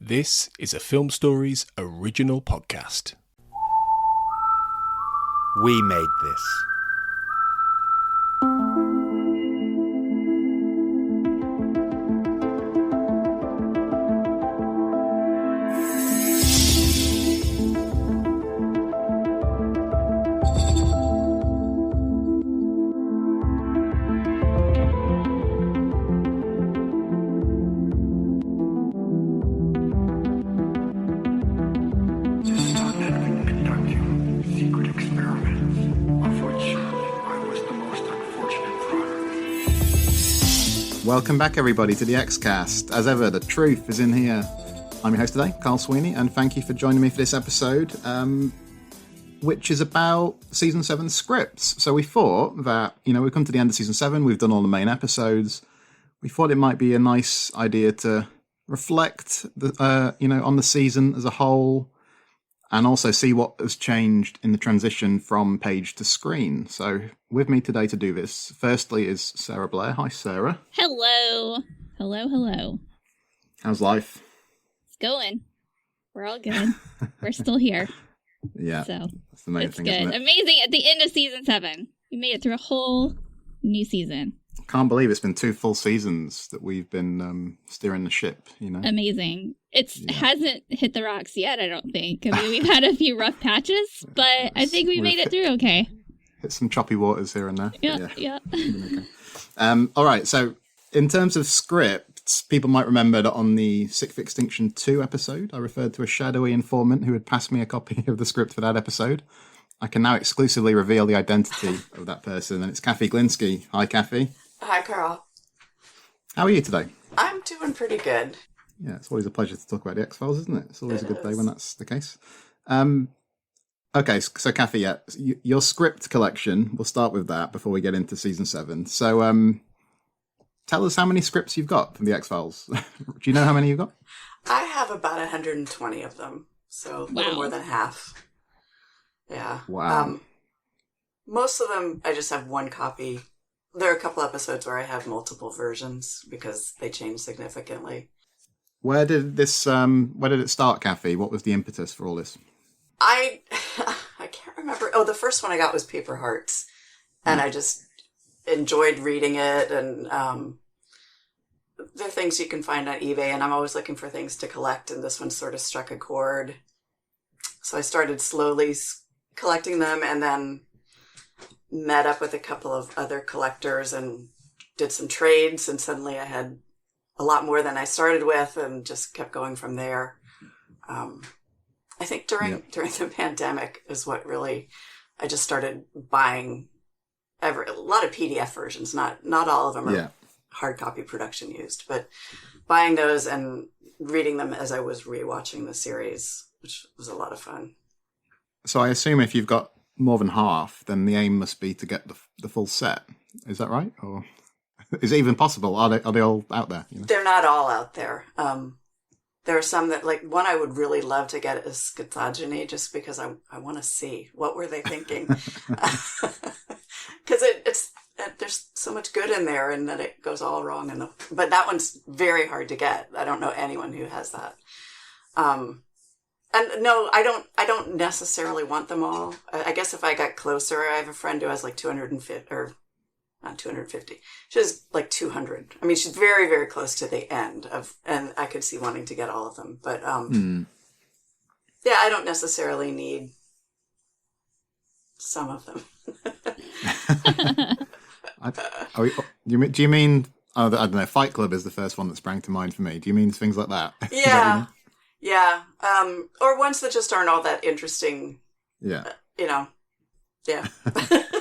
This is a Film Stories original podcast. We made this. Welcome back, everybody, to the X-Cast. As ever, the truth is in here. I'm your host today, Carl Sweeney, and thank you for joining me for this episode, which is about Season 7 scripts. So we thought that, we've come to the end of Season 7, we've done all the main episodes. We thought it might be a nice idea to reflect, on the season as a whole, and also see what has changed in the transition from page to screen. So with me today to do this, firstly is Sarah Blair. Hi, Sarah. Hello. Hello. How's life? It's going. We're all good. We're still here. Yeah. So that's the main it's thing, good. isn't it? Amazing at the end of Season 7. We made it through a whole new season. Can't believe it's been 2 full seasons that we've been steering the ship, Amazing. It hasn't hit the rocks yet, I don't think. I mean, we've had a few rough patches, but I think we made it through okay. Hit some choppy waters here and there. Yeah. Okay. All right, so in terms of scripts, people might remember that on the Sixth Extinction 2 episode, I referred to a shadowy informant who had passed me a copy of the script for that episode. I can now exclusively reveal the identity of that person, and it's Cathy Glinski. Hi, Cathy. Hi, Carl. How are you today? I'm doing pretty good. Yeah, it's always a pleasure to talk about the X-Files, isn't it? It's always a good day when that's the case. Okay, so Cathy, your script collection, we'll start with that before we get into Season 7. So tell us how many scripts you've got from the X-Files. Do you know how many you've got? I have about 120 of them, so a little more than half. Yeah. Wow. Most of them, I just have one copy. There are a couple episodes where I have multiple versions because they change significantly. Where did it start, Cathy? What was the impetus for all this? I can't remember. Oh, the first one I got was Paper Hearts, and I just enjoyed reading it. And there are things you can find on eBay, and I'm always looking for things to collect. And this one sort of struck a chord, so I started slowly collecting them, and then met up with a couple of other collectors and did some trades, and suddenly I had a lot more than I started with, and just kept going from there. I think during the pandemic is what really, I just started buying a lot of PDF versions. Not all of them are hard copy production used, but buying those and reading them as I was rewatching the series, which was a lot of fun. So I assume if you've got more than half, then the aim must be to get the full set. Is that right? Or is it even possible? Are they all out there? They're not all out there. There are some that, like, one I would really love to get is Schizogyny, just because I want to see what were they thinking. Because there's so much good in there, and that it goes all wrong. But that one's very hard to get. I don't know anyone who has that. And no, I don't necessarily want them all. I guess if I got closer, I have a friend who has like 250, or not 250. She has like 200. I mean, she's very, very close to the end and I could see wanting to get all of them. But yeah, I don't necessarily need some of them. Do you mean? I don't know. Fight Club is the first one that sprang to mind for me. Do you mean things like that? Yeah. Yeah. Or ones that just aren't all that interesting. Yeah. Yeah.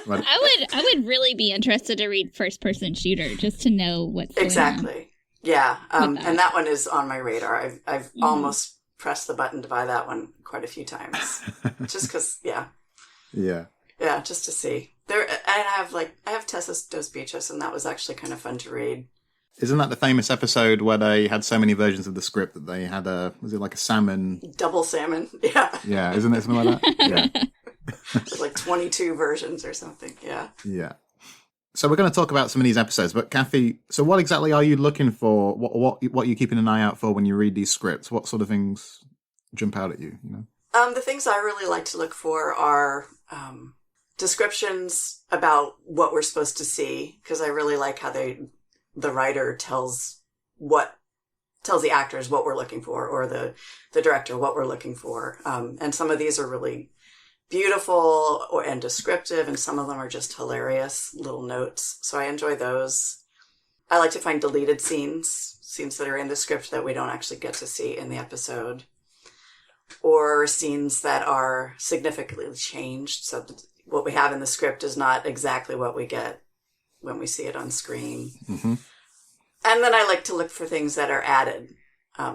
I would really be interested to read First Person Shooter just to know what's going on. Exactly. Yeah. And that one is on my radar. I've almost pressed the button to buy that one quite a few times. Just because, yeah. Yeah. Yeah, just to see. I have Tessa Dos Bichos, and that was actually kind of fun to read. Isn't that the famous episode where they had so many versions of the script that they had was it like a salmon? Double salmon, yeah. Yeah, isn't it something like that? Yeah. Like 22 versions or something, yeah. Yeah. So we're going to talk about some of these episodes, but Cathy, so what exactly are you looking for? What are you keeping an eye out for when you read these scripts? What sort of things jump out at you? The things I really like to look for are descriptions about what we're supposed to see, because I really like how the writer tells the actors what we're looking for, or the director what we're looking for. And some of these are really beautiful and descriptive, and some of them are just hilarious little notes. So I enjoy those. I like to find deleted scenes that are in the script that we don't actually get to see in the episode, or scenes that are significantly changed. So what we have in the script is not exactly what we get when we see it on screen. Mm-hmm. And then I like to look for things that are added.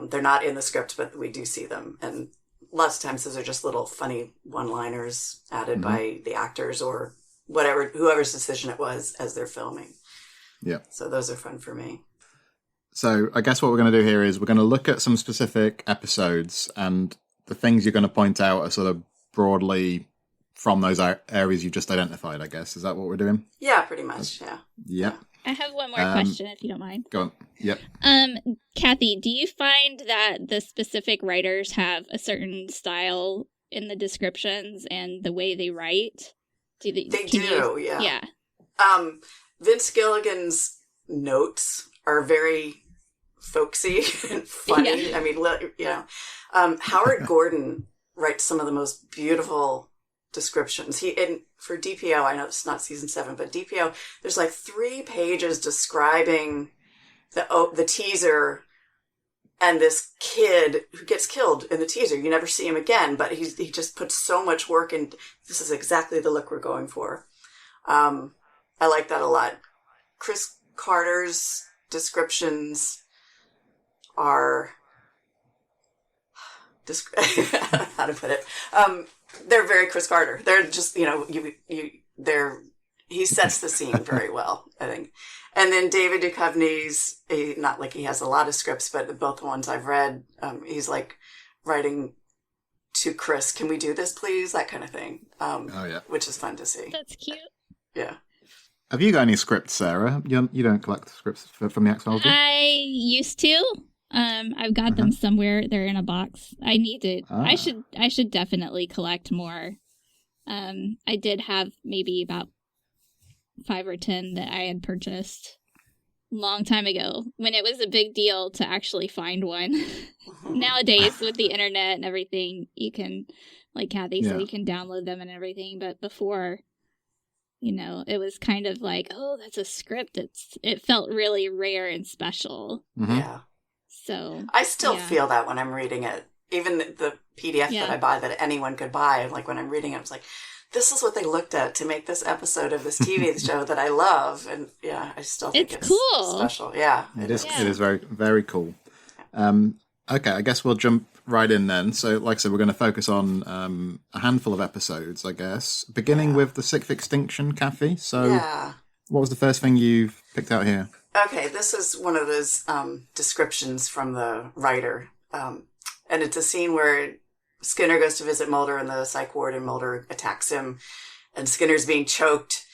They're not in the script, but we do see them. And lots of times those are just little funny one-liners added by the actors or whoever's decision it was as they're filming. Yeah. So those are fun for me. So I guess what we're going to do here is we're going to look at some specific episodes, and the things you're going to point out are sort of broadly from those areas you've just identified, I guess. Is that what we're doing? Yeah, pretty much, yeah. Yep. I have one more question, if you don't mind. Go on. Yep. Cathy, do you find that the specific writers have a certain style in the descriptions and the way they write? They do, yeah. Yeah. Vince Gilligan's notes are very folksy and funny. Yeah. I mean, Howard Gordon writes some of the most beautiful descriptions. For DPO, I know it's not season 7, but DPO, there's like 3 pages describing the teaser and this kid who gets killed in the teaser. You never see him again, but he just puts so much work in. This is exactly the look we're going for. I like that a lot. Chris Carter's descriptions are how to put it. They're very Chris Carter. They're just, he sets the scene very well, I think. And then David Duchovny's, not like he has a lot of scripts, but both the ones I've read, he's like writing to Chris, can we do this, please? That kind of thing. Which is fun to see. That's cute. Yeah. Have you got any scripts, Sarah? You don't collect scripts from the X-Files? I used to. I've got them somewhere. They're in a box. I need to. I should definitely collect more. I did have maybe about 5 or 10 that I had purchased a long time ago when it was a big deal to actually find one. Nowadays, with the internet and everything, you can, like Cathy said, you can download them and everything. But before, it was kind of like, oh, that's a script. It felt really rare and special. Mm-hmm. Yeah. So I still feel that when I'm reading it. Even the PDF that I buy that anyone could buy, like when I'm reading it, I was like, this is what they looked at to make this episode of this TV show that I love. And I still think it's cool. Special. Yeah. It is. Yeah. It is very, very cool. Okay, I guess we'll jump right in then. So, like I said, we're going to focus on a handful of episodes, I guess, beginning with the Sixth Extinction, Cathy. So, what was the first thing you picked out here? Okay, this is one of those descriptions from the writer. And it's a scene where Skinner goes to visit Mulder in the psych ward, and Mulder attacks him, and Skinner's being choked.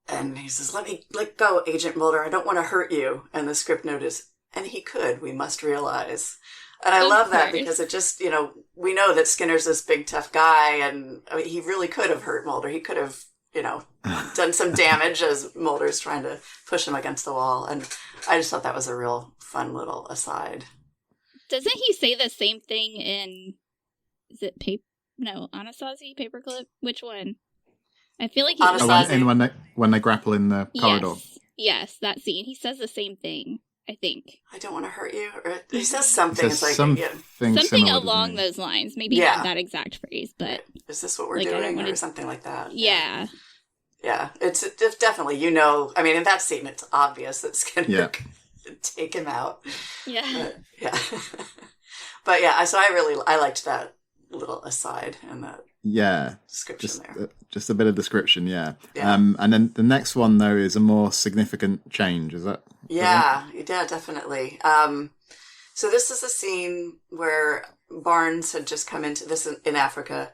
And he says, let go, Agent Mulder. I don't want to hurt you. And the script note is, and he could, we must realize. And I love that because it just, we know that Skinner's this big, tough guy, and he really could have hurt Mulder. He could have, done some damage as Mulder's trying to push him against the wall. And I just thought that was a real fun little aside. Doesn't he say the same thing in, is it Anasazi Paperclip? Which one? I feel like when they grapple in the corridor. Yes, that scene. He says the same thing, I think. I don't want to hurt you. Or he says something. It's like something along those lines. Maybe not that exact phrase, but is this what we're doing, or something like that? Yeah. Yeah, it's definitely, in that scene, it's obvious that Skinner could take him out. Yeah. But yeah, so I liked that little aside and that description there. Just a bit of description, and then the next one, though, is a more significant change, is that? Yeah, definitely. So this is a scene where Barnes had just come into this in Africa.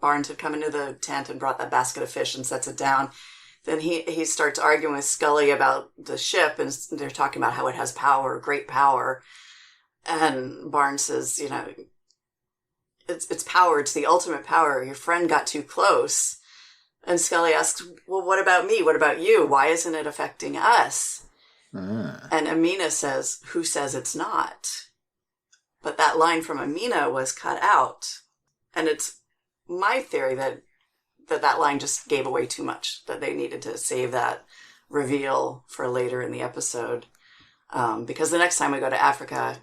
Barnes had come into the tent and brought that basket of fish and sets it down. then he starts arguing with Scully about the ship, and they're talking about how it has power, great power. And Barnes says, it's power. It's the ultimate power. Your friend got too close. And Scully asks, well, what about me? What about you? Why isn't it affecting us? And Amina says, who says it's not? But that line from Amina was cut out. And it's my theory that line just gave away too much, that they needed to save that reveal for later in the episode. Because the next time we go to Africa,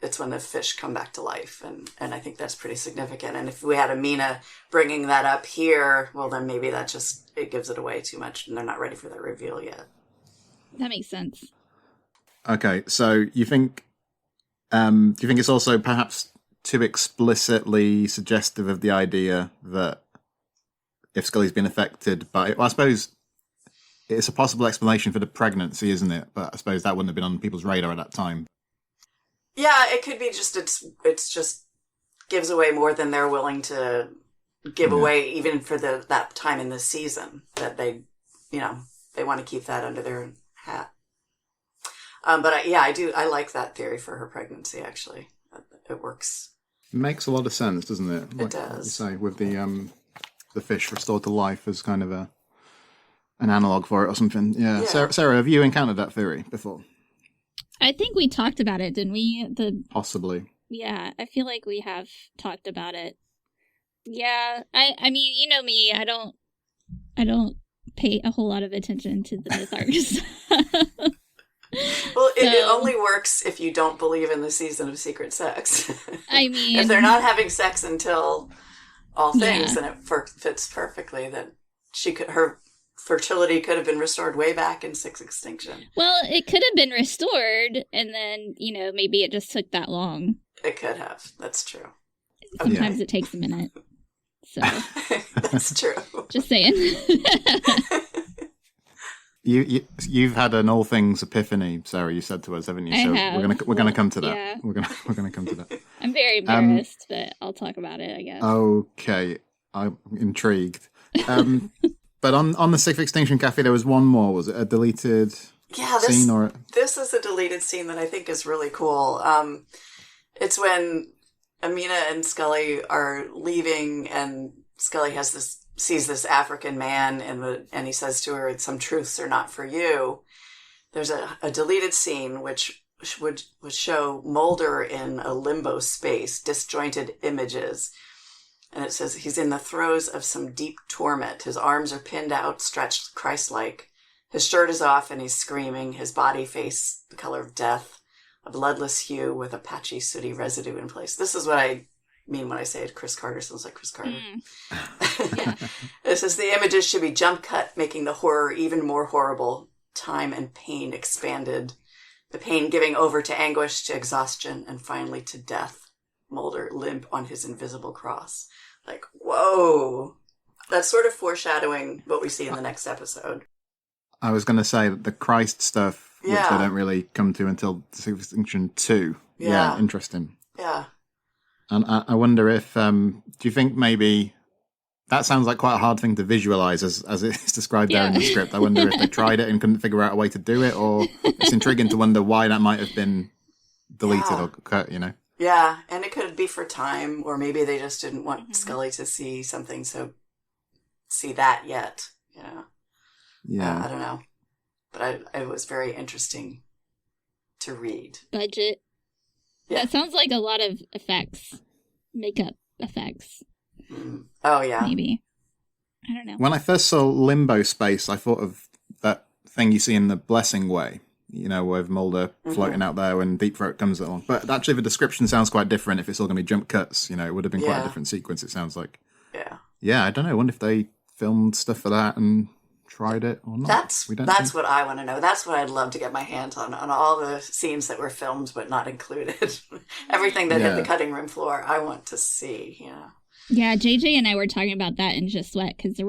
it's when the fish come back to life. And I think that's pretty significant. And if we had Amina bringing that up here, well, then maybe it gives it away too much and they're not ready for that reveal yet. That makes sense. Okay, so do you think it's also perhaps too explicitly suggestive of the idea that if Scully's been affected by it, well, I suppose it's a possible explanation for the pregnancy, isn't it? But I suppose that wouldn't have been on people's radar at that time. Yeah, it could be just it's just gives away more than they're willing to give away, even for that time in the season, that they want to keep that under their hat. But I like that theory for her pregnancy. Actually, it works. It makes a lot of sense, doesn't it? It does. You say, with the fish restored to life as kind of an analog for it or something. Yeah. Sarah, have you encountered that theory before? I think we talked about it, didn't we? Possibly. Yeah, I feel like we have talked about it. Yeah, I mean, you know me, I don't pay a whole lot of attention to the myth arcs. Well, it only works if you don't believe in the season of secret sex. I mean, if they're not having sex until all things, then it fits perfectly. That her fertility could have been restored way back in Sixth Extinction. Well, it could have been restored, and then maybe it just took that long. It could have. That's true. Sometimes it takes a minute. So that's true. Just saying. You've had an all things epiphany, Sarah. You said to us, haven't you? So we're gonna come to that. Yeah. We're gonna come to that. I'm very embarrassed, but I'll talk about it, I guess. Okay, I'm intrigued. But on the Sixth Extinction Cafe, there was one more. Was it a deleted scene? This is a deleted scene that I think is really cool. It's when Amina and Scully are leaving, and Scully sees this African man, and he says to her, "Some truths are not for you." There's a deleted scene which would show Mulder in a limbo space, disjointed images. And it says he's in the throes of some deep torment. His arms are pinned out, stretched Christ-like. His shirt is off and he's screaming. His body face the color of death, a bloodless hue with a patchy, sooty residue in place. This is what I mean when I say it. Chris Carter sounds like Chris Carter. It says the images should be jump cut, making the horror even more horrible. Time and pain expanded. The pain giving over to anguish, to exhaustion, and finally to death. Mulder limp on his invisible cross. Like, whoa. That's sort of foreshadowing what we see in the next episode. I was going to say that the Christ stuff, which they don't really come to until Sixth Extinction 2. Yeah, interesting. Yeah. And I wonder if, do you think maybe, that sounds like quite a hard thing to visualize as it's described there in the script. I wonder if they tried it and couldn't figure out a way to do it, or it's intriguing to wonder why that might have been deleted or cut, Yeah, and it could be for time, or maybe they just didn't want Scully to see something, so see that yet, Yeah. I don't know. But it was very interesting to read. Budget. Yeah. That sounds like a lot of effects. Makeup effects. Oh, yeah. Maybe. I don't know. When I first saw Limbo Space, I thought of that thing you see in The Blessing Way. With Mulder floating out there when Deep Throat comes along. But actually the description sounds quite different if it's all going to be jump cuts. It would have been quite a different sequence, it sounds like. Yeah. Yeah, I don't know. I wonder if they filmed stuff for that and tried it or not. That's what I want to know. That's what I'd love to get my hands on all the scenes that were filmed but not included. Everything that hit the cutting room floor, I want to see, Yeah, JJ and I were talking about that in Just Sweat because it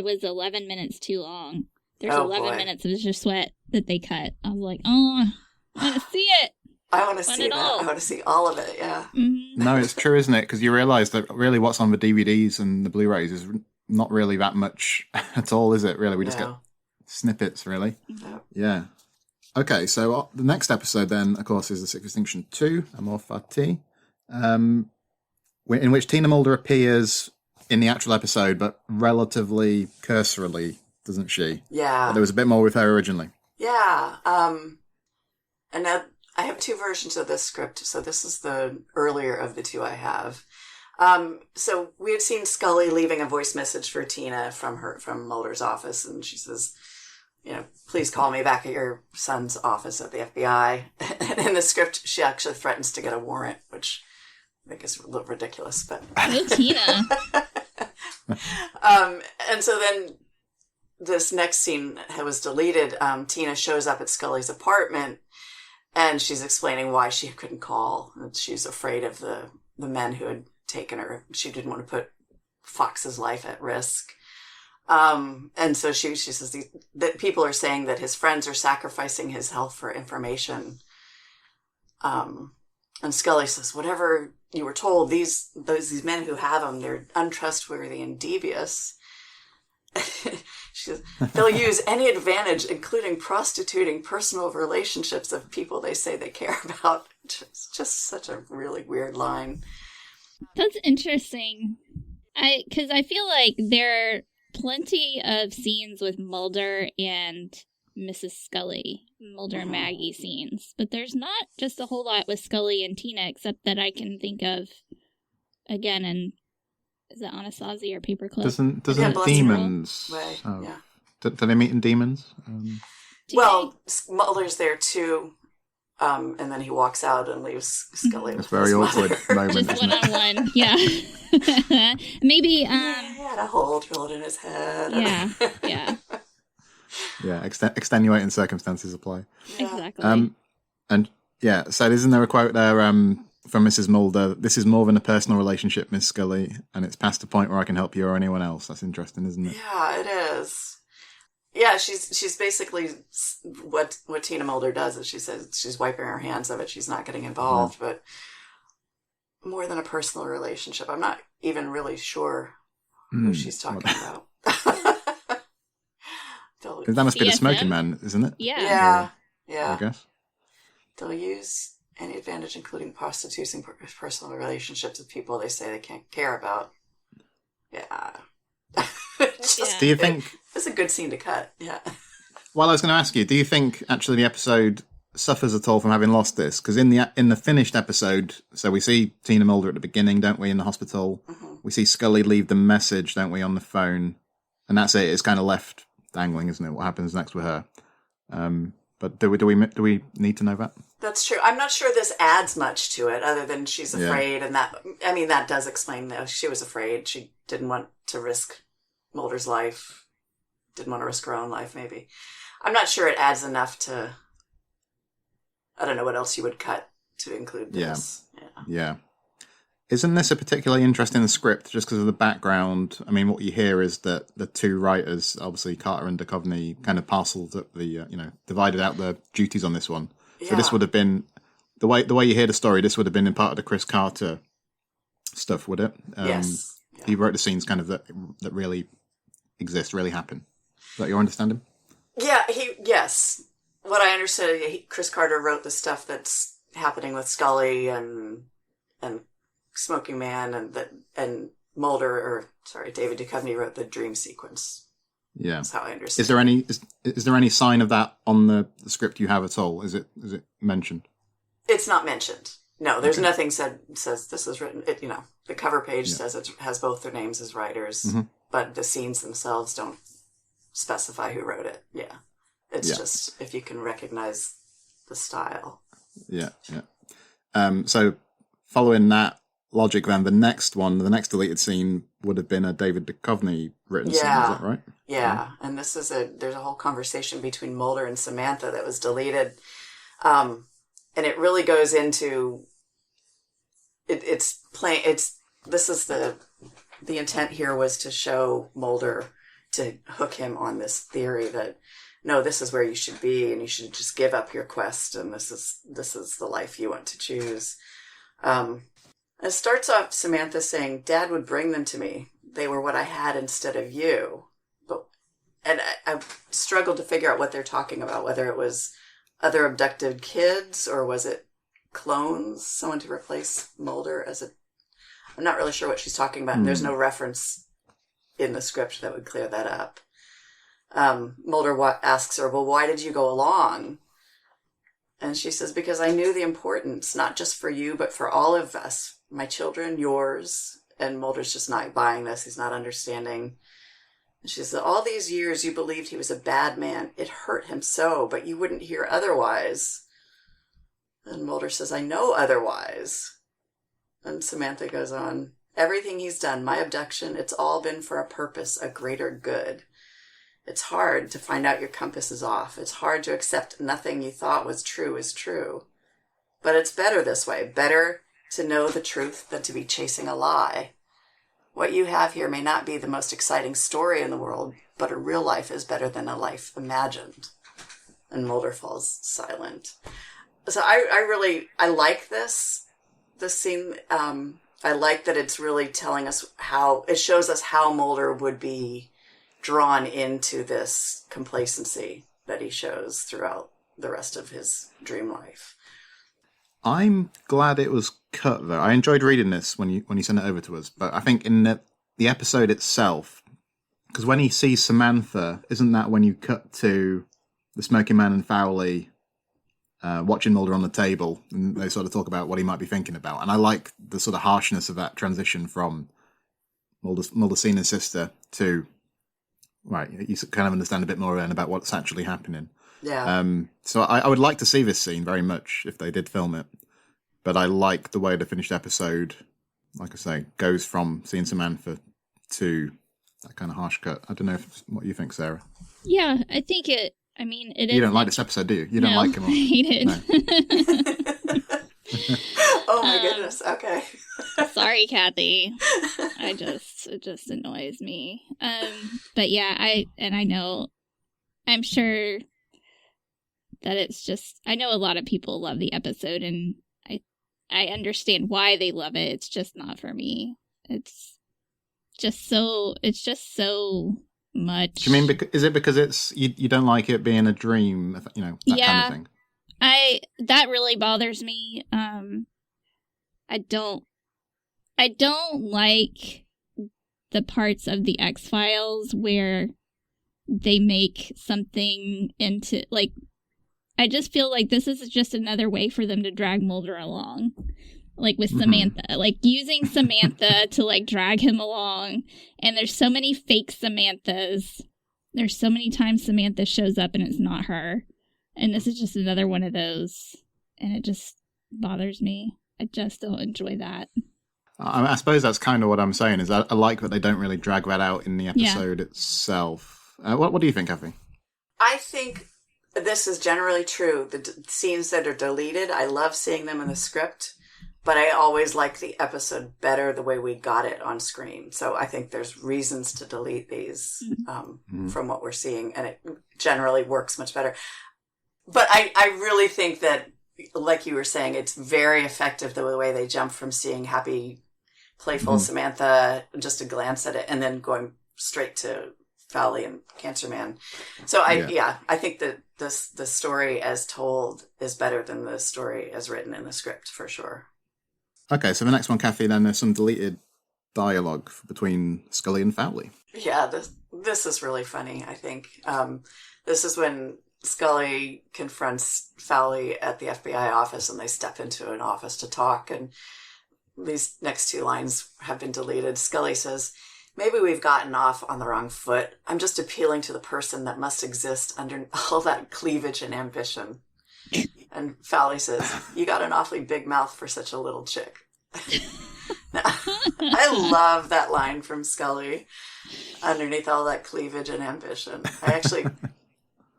was 11 minutes too long. There's 11 minutes of Just Sweat that they cut. I was like, I want to see it. I want to see that. I want to see all of it, yeah. Mm-hmm. No, it's true, isn't it? Because you realise that really what's on the DVDs and the Blu-rays is not really that much at all, is it? Really, we just get No. snippets, really. No. Yeah. Okay, so the next episode then, of course, is The Sixth Extinction 2, Amor Fati, in which Tina Mulder appears in the actual episode, but relatively cursorily, doesn't she? Yeah. But there was a bit more with her originally. Yeah. And now I have two versions of this script, so this is the earlier of the two I have. So we had seen Scully leaving a voice message for Tina from Mulder's office, and she says, please call me back at your son's office at the FBI. And in the script, she actually threatens to get a warrant, which I think is a little ridiculous, but. Oh, Tina. And so then this next scene was deleted. Tina shows up at Scully's apartment, and she's explaining why she couldn't call. She's afraid of the men who had taken her. She didn't want to put Fox's life at risk. And so she says that people are saying that his friends are sacrificing his health for information. And Scully says, whatever you were told, these men who have him, they're untrustworthy and devious. She says, they'll use any advantage, including prostituting personal relationships of people they say they care about. It's just such a really weird line. That's interesting. Because I feel like there are plenty of scenes with Mulder and Mrs. Scully, Mulder and Maggie scenes, but there's not just a whole lot with Scully and Tina, except that I can think of, again, in, is it Anasazi or Paperclip? Doesn't Blessed Demons? Yeah. Do they meet in Demons? Mulder's there too, and then he walks out and leaves Scully. It's very awkward moment. Just one-on-one, yeah. Maybe. He had a hole drilled in his head. Yeah. Yeah, extenuating circumstances apply. Yeah. Exactly. And yeah, so isn't there a quote there from Mrs. Mulder? This is more than a personal relationship, Miss Scully, and it's past the point where I can help you or anyone else. That's interesting, isn't it? Yeah, it is. Yeah, she's basically what Tina Mulder does is she says she's wiping her hands of it. She's not getting involved, but more than a personal relationship. I'm not even really sure who she's talking about. That must be the CSM? smoking man, isn't it? Yeah. Yeah. I guess. They'll use any advantage, including prostituting personal relationships with people they say they can't care about. Yeah. Do you think... It's a good scene to cut, yeah. Well, I was going to ask you, do you think actually the episode suffers at all from having lost this? Because in the finished episode, so we see Tina Mulder at the beginning, don't we, in the hospital? Mm-hmm. We see Scully leave the message, don't we, on the phone? And that's it. It's kind of left dangling, isn't it? What happens next with her? But do we need to know that? That's true. I'm not sure this adds much to it, other than she's afraid, and that does explain that she was afraid. She didn't want to risk Mulder's life. Didn't want to risk her own life, maybe. I'm not sure it adds enough to... I don't know what else you would cut to include this. Yeah. Isn't this a particularly interesting script just because of the background? I mean, what you hear is that the two writers, obviously Carter and Duchovny, kind of parceled up the, divided out the duties on this one. So this would have been, the way you hear the story, this would have been in part of the Chris Carter stuff, would it? Yes. Yeah. He wrote the scenes kind of that really exist, really happen. Is that your understanding? Yeah, yes. What I understood, Chris Carter wrote the stuff that's happening with Scully and Smoking Man, and David Duchovny wrote the dream sequence. Yeah, that's how I understand. Is there any sign of that on the script you have at all? Is it mentioned? It's not mentioned. No, there's nothing says this is written. The cover page says it has both their names as writers, but the scenes themselves don't specify who wrote it. Yeah, it's just if you can recognize the style. Yeah. So following that logic, then the next deleted scene would have been a David Duchovny written scene. Is that right? Yeah, and there's a whole conversation between Mulder and Samantha that was deleted, and it really goes into it's plain. This is the intent here was to show Mulder, to hook him on this theory that no, this is where you should be, and you should just give up your quest, and this is the life you want to choose. It starts off Samantha saying, "Dad would bring them to me. they were what I had instead of you. And I struggled to figure out what they're talking about, whether it was other abducted kids or was it clones, someone to replace Mulder as a... I'm not really sure what she's talking about. And there's no reference in the script that would clear that up. Mulder asks her, well, why did you go along? And she says, because I knew the importance, not just for you, but for all of us, my children, yours. And Mulder's just not buying this. He's not understanding. And she said, all these years you believed he was a bad man. It hurt him so, but you wouldn't hear otherwise. And Mulder says, I know otherwise. And Samantha goes on, everything he's done, my abduction, it's all been for a purpose, a greater good. It's hard to find out your compass is off. It's hard to accept nothing you thought was true is true. But it's better this way, better to know the truth than to be chasing a lie. What you have here may not be the most exciting story in the world, but a real life is better than a life imagined. And Mulder falls silent. So I like this scene. I like that it's really telling us it shows us how Mulder would be drawn into this complacency that he shows throughout the rest of his dream life. I'm glad it was cut, though. I enjoyed reading this when you sent it over to us, but I think in the episode itself, because when he sees Samantha, isn't that when you cut to the Smoking Man and Foley watching Mulder on the table, and they sort of talk about what he might be thinking about? And I like the sort of harshness of that transition from Mulder seeing his sister to, right, you kind of understand a bit more then about what's actually happening. Yeah. So I would like to see this scene very much if they did film it. But I like the way the finished episode, like I say, goes from seeing Samantha to that kind of harsh cut. I don't know what you think, Sarah. Yeah, I think it is. You don't like this episode, do you? You don't like him? I hate it. No. Oh my goodness. Okay. Sorry, Cathy. It just annoys me. But yeah, I know, I'm sure that it's just, I know a lot of people love the episode, and I understand why they love it. It's just not for me. It's just so much. Do you mean, is it because it's, you don't like it being a dream, that kind of thing? That really bothers me. I don't like the parts of the X-Files where they make something into, like, I just feel like this is just another way for them to drag Mulder along. Like with Samantha, like using Samantha to like drag him along. And there's so many fake Samanthas. There's so many times Samantha shows up and it's not her. And this is just another one of those. And it just bothers me. I just don't enjoy that. I suppose that's kind of what I'm saying, is I like that they don't really drag that out in the episode itself. What do you think, Kathy? I think this is generally true. The scenes that are deleted, I love seeing them in the script, but I always like the episode better the way we got it on screen. So I think there's reasons to delete these from what we're seeing, and it generally works much better. But I really think that, like you were saying, it's very effective the way they jump from seeing happy, playful Samantha, just a glance at it, and then going straight to Foley and Cancer Man. So I think that the story as told is better than the story as written in the script, for sure. Okay, so the next one, Kathy, then there's some deleted dialogue between Scully and Foley. Yeah, this is really funny, I think. This is when Scully confronts Foley at the FBI office, and they step into an office to talk, and these next two lines have been deleted. Scully says, "Maybe we've gotten off on the wrong foot. I'm just appealing to the person that must exist under all that cleavage and ambition." And Foley says, "You got an awfully big mouth for such a little chick." Now, I love that line from Scully. Underneath all that cleavage and ambition. I actually,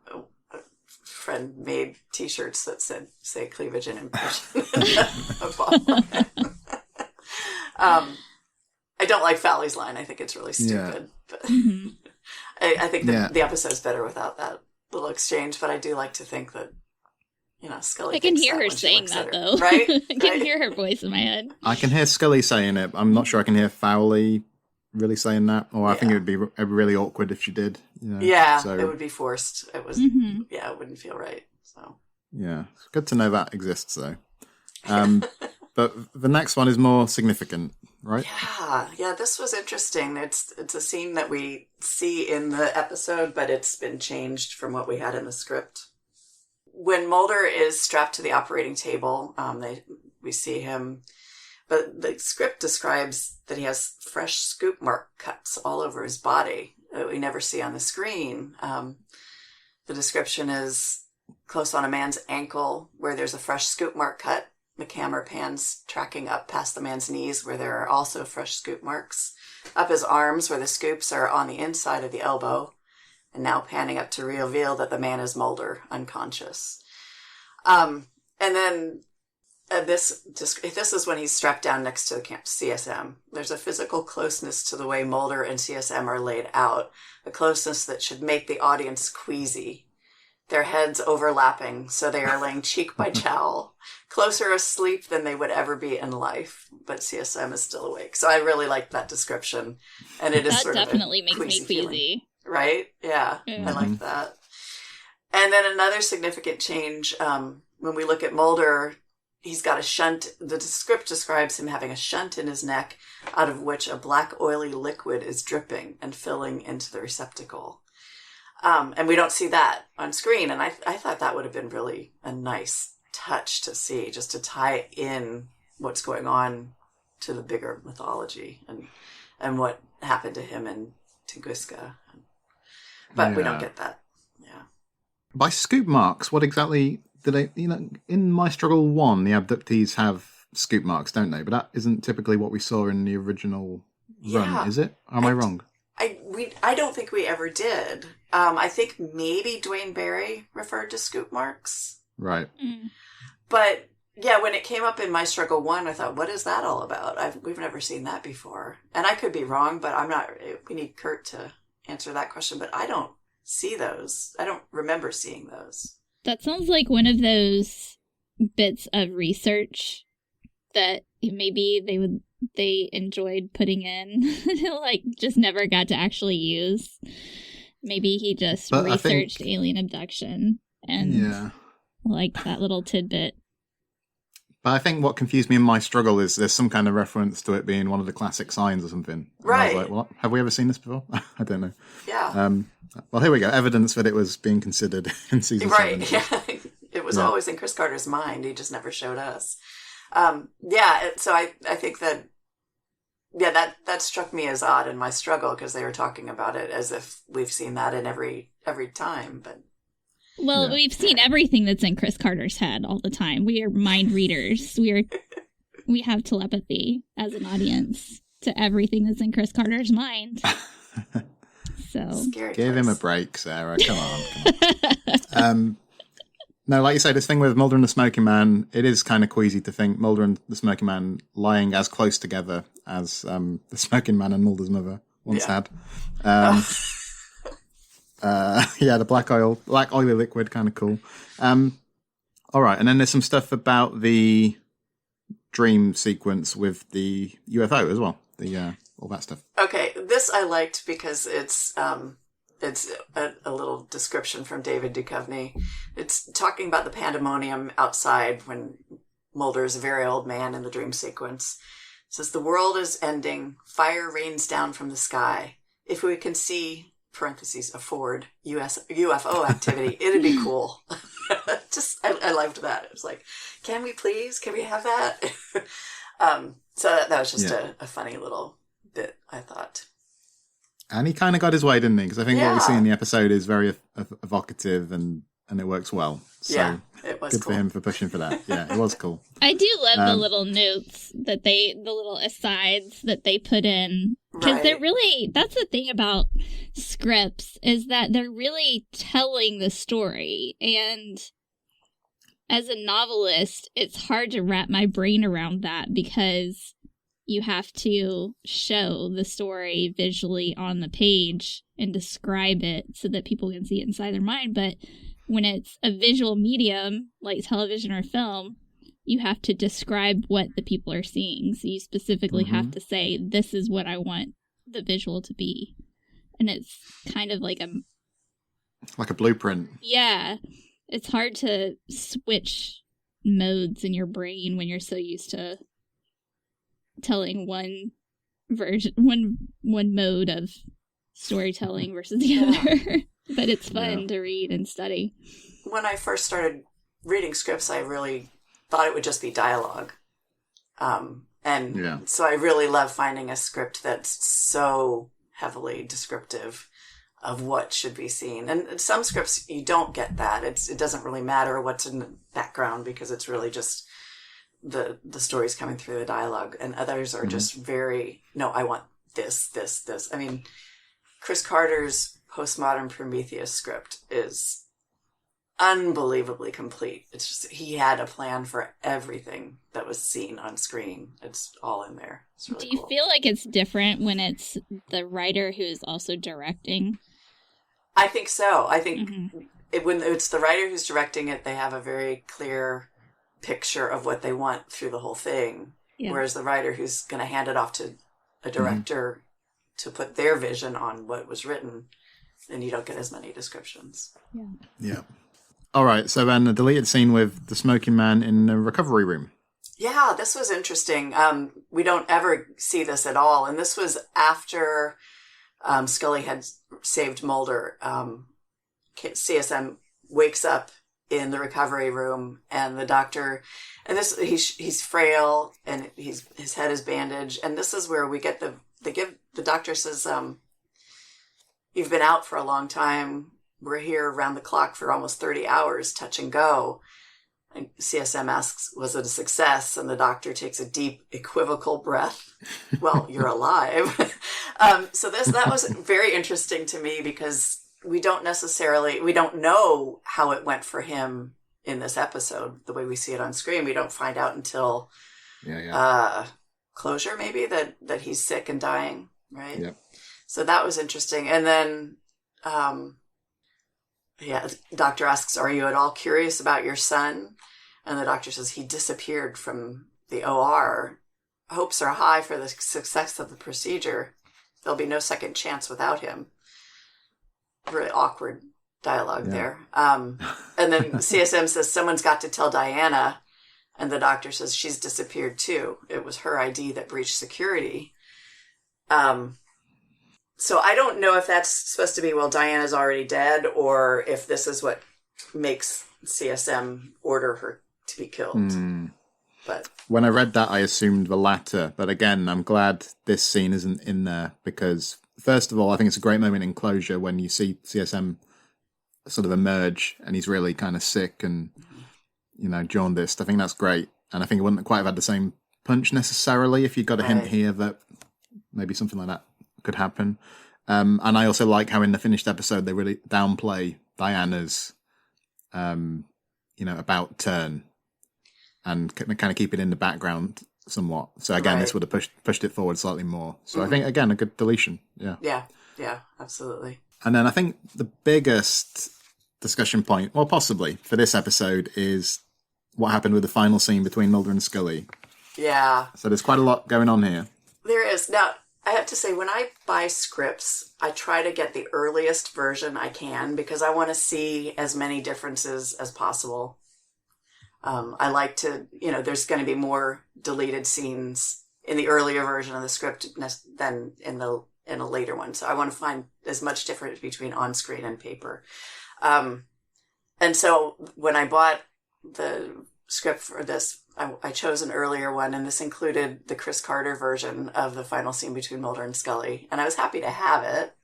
a friend made t-shirts that say cleavage and ambition. I don't like Foley's line. I think it's really stupid. Yeah. But I think the episode's better without that little exchange. But I do like to think that, Scully. I can hear her saying that, though. Right? I can hear her voice in my head. I can hear Scully saying it. I'm not sure I can hear Foley really saying that, or I think it would be really awkward if she did. You know? Yeah, it would be forced. It was, it wouldn't feel right. So yeah, it's good to know that exists, though. But the next one is more significant, right? Yeah. This was interesting. It's a scene that we see in the episode, but it's been changed from what we had in the script. When Mulder is strapped to the operating table, we see him. But the script describes that he has fresh scoop mark cuts all over his body that we never see on the screen. The description is close on a man's ankle where there's a fresh scoop mark cut. The camera pans tracking up past the man's knees where there are also fresh scoop marks. Up his arms where the scoops are on the inside of the elbow. And now panning up to reveal that the man is Mulder, unconscious. And then... This is when he's strapped down next to the CSM. There's a physical closeness to the way Mulder and CSM are laid out, a closeness that should make the audience queasy. Their heads overlapping, so they are laying cheek by jowl, closer asleep than they would ever be in life, but CSM is still awake. So I really like that description, and it is that sort definitely of makes me queasy. Feeling, right? Yeah, I like that. And then another significant change when we look at Mulder. He's got a shunt. The script describes him having a shunt in his neck, out of which a black oily liquid is dripping and filling into the receptacle. And we don't see that on screen. And I thought that would have been really a nice touch to see, just to tie in what's going on to the bigger mythology and what happened to him in Tunguska. But we don't get that. Yeah. By scoop marks, what exactly... Do they, in My Struggle 1, the abductees have scoop marks, don't they? But that isn't typically what we saw in the original run, is it? Or am I wrong? I don't think we ever did. I think maybe Dwayne Barry referred to scoop marks. Right. But, yeah, when it came up in My Struggle 1, I thought, what is that all about? We've never seen that before. And I could be wrong, but I'm not... We need Kurt to answer that question, but I don't see those. I don't remember seeing those. That sounds like one of those bits of research that maybe they enjoyed putting in, like just never got to actually use. Maybe he just researched alien abduction and liked that little tidbit. But I think what confused me in My Struggle is there's some kind of reference to it being one of the classic signs or something. Right. And I was like, what? Have we ever seen this before? I don't know. Yeah. Well, here we go. Evidence that it was being considered in season 7. Right, yeah. It was always in Chris Carter's mind. He just never showed us. So I think that, that struck me as odd in My Struggle because they were talking about it as if we've seen that in every time. But we've seen everything that's in Chris Carter's head all the time. We are mind readers. We have telepathy as an audience to everything that's in Chris Carter's mind. So give him a break, Sarah. Come on. No, like you say, this thing with Mulder and the Smoking Man, it is kind of queasy to think Mulder and the Smoking Man lying as close together as the Smoking Man and Mulder's mother once had. The black oily liquid, kind of cool. All right, and then there's some stuff about the dream sequence with the UFO as well. All that stuff. Okay, this I liked because it's a little description from David Duchovny. It's talking about the pandemonium outside when Mulder is a very old man in the dream sequence. It says, the world is ending. Fire rains down from the sky. If we can see, parentheses, afford UFO activity, it'd be cool. I loved that. It was like, can we have that? So that was just a funny little bit, I thought. And he kind of got his way, didn't he? Because I think what we see in the episode is very evocative and it works well. So it was good cool for him for pushing for that. Yeah, it was cool. I do love the little notes that the little asides that they put in. Because they're really, that's the thing about scripts, is that they're really telling the story. And as a novelist, it's hard to wrap my brain around that because you have to show the story visually on the page and describe it so that people can see it inside their mind. But when it's a visual medium, like television or film, you have to describe what the people are seeing. So you specifically have to say, this is what I want the visual to be. And it's kind of like a blueprint. Yeah. It's hard to switch modes in your brain when you're so used to telling one mode of storytelling versus the other. But it's fun to read and study. When I first started reading scripts, I really thought it would just be dialogue. So I really love finding a script that's so heavily descriptive of what should be seen. And some scripts, you don't get that. It doesn't really matter what's in the background because it's really just the stories coming through the dialogue. And others are just very, no, I want this. I mean, Chris Carter's postmodern Prometheus script is unbelievably complete. It's just, he had a plan for everything that was seen on screen. It's all in there. It's really Do you feel like it's different when it's the writer who is also directing? I think so. I think when it's the writer who's directing it, they have a very clear picture of what they want through the whole thing. Yeah. Whereas the writer who's going to hand it off to a director to put their vision on what was written, then you don't get as many descriptions. Yeah. All right. So then the deleted scene with the smoking man in the recovery room. Yeah, this was interesting. We don't ever see this at all. And this was after Scully had saved Mulder. CSM wakes up in the recovery room, and the doctor, and he's frail, and his head is bandaged, and this is where we get the doctor says, "You've been out for a long time. We're here around the clock for almost 30 hours, touch and go." And CSM asks, "Was it a success?" And the doctor takes a deep, equivocal breath. "Well, you're alive." So that was very interesting to me because we don't know how it went for him in this episode, the way we see it on screen. We don't find out until closure, maybe, that he's sick and dying, right? Yep. So that was interesting. And then, the doctor asks, "Are you at all curious about your son?" And the doctor says, "He disappeared from the OR. Hopes are high for the success of the procedure. There'll be no second chance without him." Really awkward dialogue there. And then CSM says, "Someone's got to tell Diana." And the doctor says, "She's disappeared too. It was her ID that breached security." So I don't know if that's supposed to be, well, Diana's already dead, or if this is what makes CSM order her to be killed. But when I read that, I assumed the latter. But again, I'm glad this scene isn't in there because, first of all, I think it's a great moment in closure when you see CSM sort of emerge and he's really kind of sick and, jaundiced. I think that's great. And I think it wouldn't quite have had the same punch necessarily if you got a hint here that maybe something like that could happen. And I also like how in the finished episode they really downplay Diana's, about turn and kind of keep it in the background somewhat. So again, this would have pushed it forward slightly more. So I think, again, a good deletion. Yeah, absolutely. And then I think the biggest discussion point, well, possibly for this episode, is what happened with the final scene between Mulder and Scully. Yeah. So there's quite a lot going on here. There is. Now, I have to say, when I buy scripts, I try to get the earliest version I can because I want to see as many differences as possible. I like to, there's going to be more deleted scenes in the earlier version of the script than in a later one. So I want to find as much difference between on-screen and paper. And so when I bought the script for this, I chose an earlier one, and this included the Chris Carter version of the final scene between Mulder and Scully. And I was happy to have it.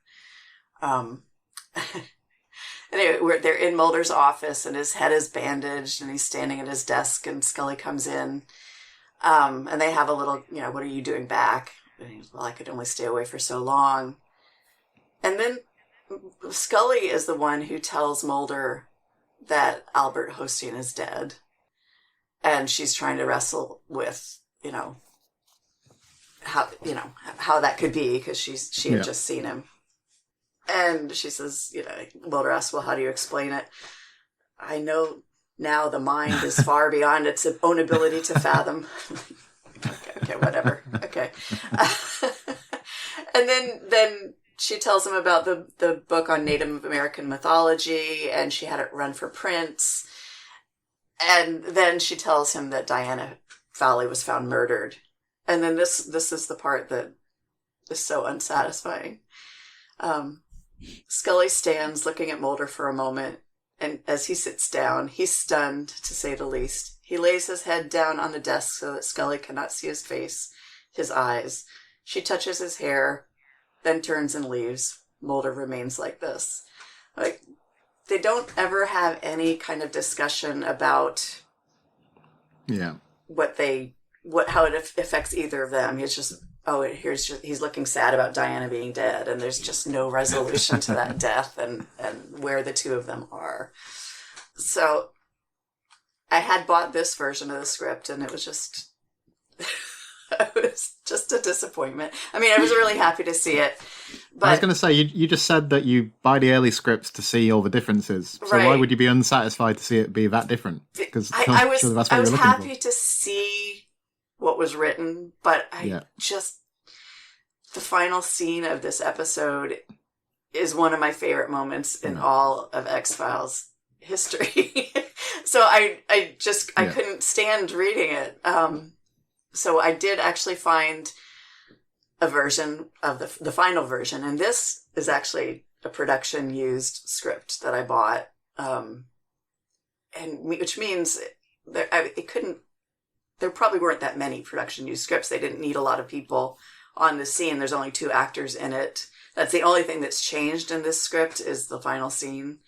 Anyway, they're in Mulder's office, and his head is bandaged, and he's standing at his desk, and Scully comes in. And they have a little, "What are you doing back?" And he's, "Well, I could only stay away for so long." And then Scully is the one who tells Mulder that Albert Hosteen is dead. And she's trying to wrestle with, how that could be, because she had just seen him. And she says, Mulder asks, "Well, how do you explain it?" "I know now the mind is far beyond its own ability to fathom." Okay, whatever. Okay. And And then she tells him about the book on Native American mythology, and she had it run for prints. And then she tells him that Deana Foley was found murdered. And then this is the part that is so unsatisfying. Scully stands looking at Mulder for a moment, and as he sits down, he's stunned, to say the least. He lays his head down on the desk so that Scully cannot see his face, his eyes. She touches his hair, then turns and leaves. Mulder remains like this. Like, they don't ever have any kind of discussion about how it affects either of them. He's just, he's looking sad about Deana being dead, and there's just no resolution to that death and where the two of them are. So I had bought this version of the script, and it was just a disappointment. I mean, I was really happy to see it. But I was going to say, you just said that you buy the early scripts to see all the differences. So why would you be unsatisfied to see it be that different? Because I was happy to see what was written, but the final scene of this episode is one of my favorite moments in all of X-Files history. So I couldn't stand reading it. So I did actually find a version of the final version, and this is actually a production used script that I bought, which means there probably weren't that many production used scripts. They didn't need a lot of people on the scene. There's only 2 actors in it. That's the only thing that's changed in this script is the final scene.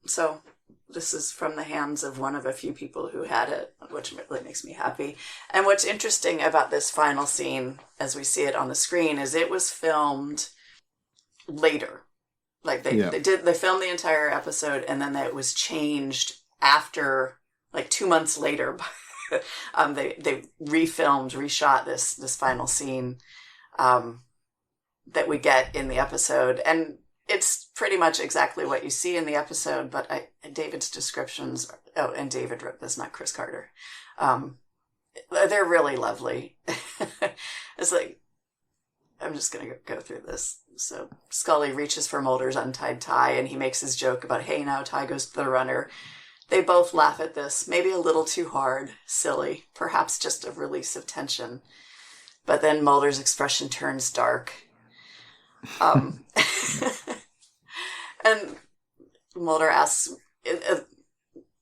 So this is from the hands of one of a few people who had it, which really makes me happy. And what's interesting about this final scene, as we see it on the screen, is it was filmed later. Like they filmed the entire episode, and then it was changed after, like 2 months later. They reshot this final scene that we get in the episode, and it's pretty much exactly what you see in the episode, but David's descriptions... Oh, and David wrote this, not Chris Carter. They're really lovely. It's like... I'm just going to go through this. So Scully reaches for Mulder's untied tie, and he makes his joke about, hey, now tie goes to the runner. They both laugh at this, maybe a little too hard, silly, perhaps just a release of tension. But then Mulder's expression turns dark. And Mulder asks,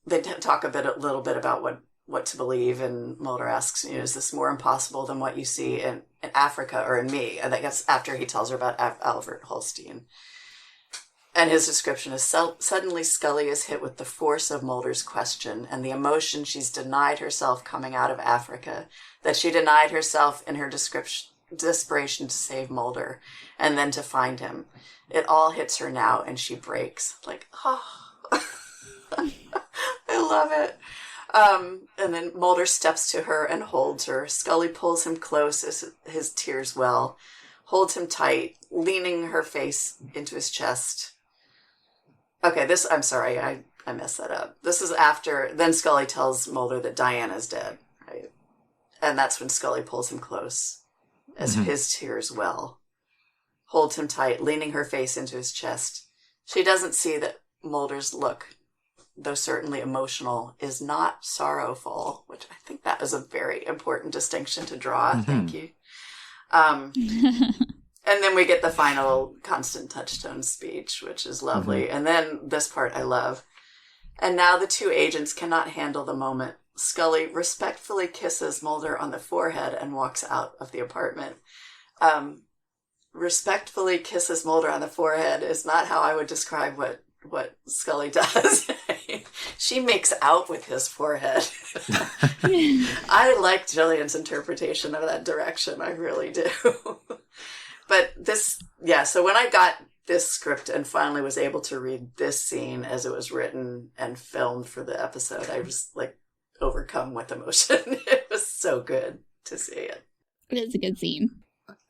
they talk a little bit about what to believe, and Mulder asks, is this more impossible than what you see in Africa or in me? And I guess after he tells her about Albert Holstein. And his description is, suddenly Scully is hit with the force of Mulder's question and the emotion she's denied herself coming out of Africa, that she denied herself in her desperation to save Mulder and then to find him. It all hits her now, and she breaks. Like, oh, I love it. And then Mulder steps to her and holds her. Scully pulls him close as his tears well, holds him tight, leaning her face into his chest. Okay, I'm sorry, I messed that up. This is after, then Scully tells Mulder that Deana's dead, right? And that's when Scully pulls him close as his tears well, holds him tight, leaning her face into his chest. She doesn't see that Mulder's look, though certainly emotional, is not sorrowful, which I think that is a very important distinction to draw. Thank you. And then we get the final Constant Touchstone speech, which is lovely. And then this part I love. And now the 2 agents cannot handle the moment. Scully respectfully kisses Mulder on the forehead and walks out of the apartment. Respectfully kisses Mulder on the forehead is not how I would describe what Scully does. She makes out with his forehead. I like Gillian's interpretation of that direction. I really do. But so when I got this script and finally was able to read this scene as it was written and filmed for the episode, I was like overcome with emotion. It was so good to see it. It is a good scene.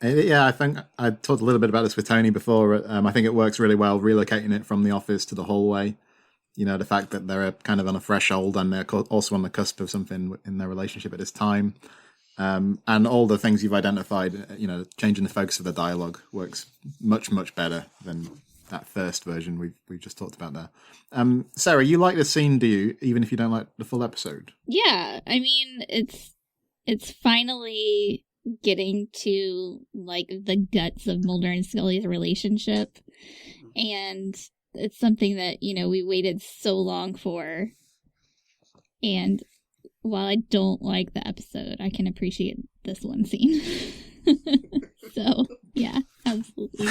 Yeah, I think I talked a little bit about this with Tony before. I think it works really well relocating it from the office to the hallway. You know, the fact that they're kind of on a threshold and they're also on the cusp of something in their relationship at this time. And all the things you've identified, changing the focus of the dialogue works much, much better than that first version we've just talked about there. Sarah, you like the scene, do you, even if you don't like the full episode? Yeah, I mean, it's finally getting to, like, the guts of Mulder and Scully's relationship. And it's something that, we waited so long for. And while I don't like the episode, I can appreciate this one scene. So, yeah, absolutely.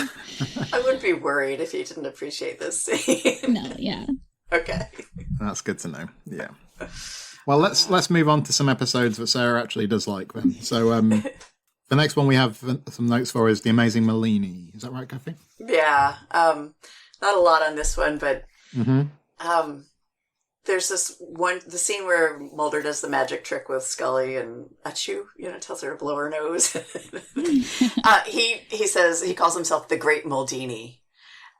I would be worried if you didn't appreciate this scene. No, yeah. Okay. That's good to know. Yeah. Well, let's move on to some episodes that Sarah actually does like then. So, the next one we have some notes for is The Amazing Marlene. Is that right, Kathy? Yeah. Not a lot on this one, but there's the scene where Mulder does the magic trick with Scully and achoo, tells her to blow her nose. He calls himself the Great Muldini.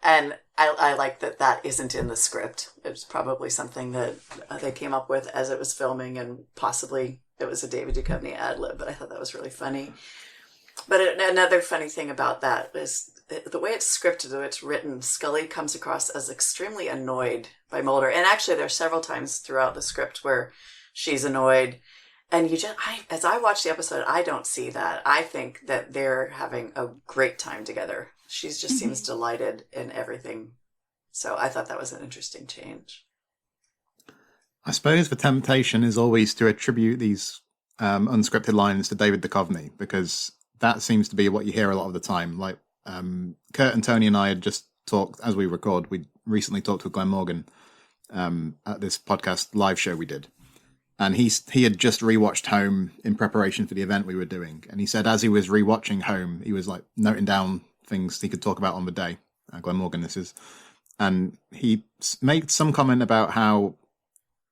And I like that isn't in the script. It was probably something that they came up with as it was filming, and possibly it was a David Duchovny ad lib, but I thought that was really funny. But another funny thing about that is the way it's scripted, the way it's written, Scully comes across as extremely annoyed by Mulder. And actually, there are several times throughout the script where she's annoyed. And as I watch the episode, I don't see that. I think that they're having a great time together. She just seems delighted in everything. So I thought that was an interesting change. I suppose the temptation is always to attribute these unscripted lines to David Duchovny, because that seems to be what you hear a lot of the time. Like Kurt and Tony and I had just talked, as we record, we recently talked with Glenn Morgan at this podcast live show we did. And he had just rewatched Home in preparation for the event we were doing. And he said as he was rewatching Home, he was like noting down things he could talk about on the day. Glenn Morgan, this is. And he made some comment about how,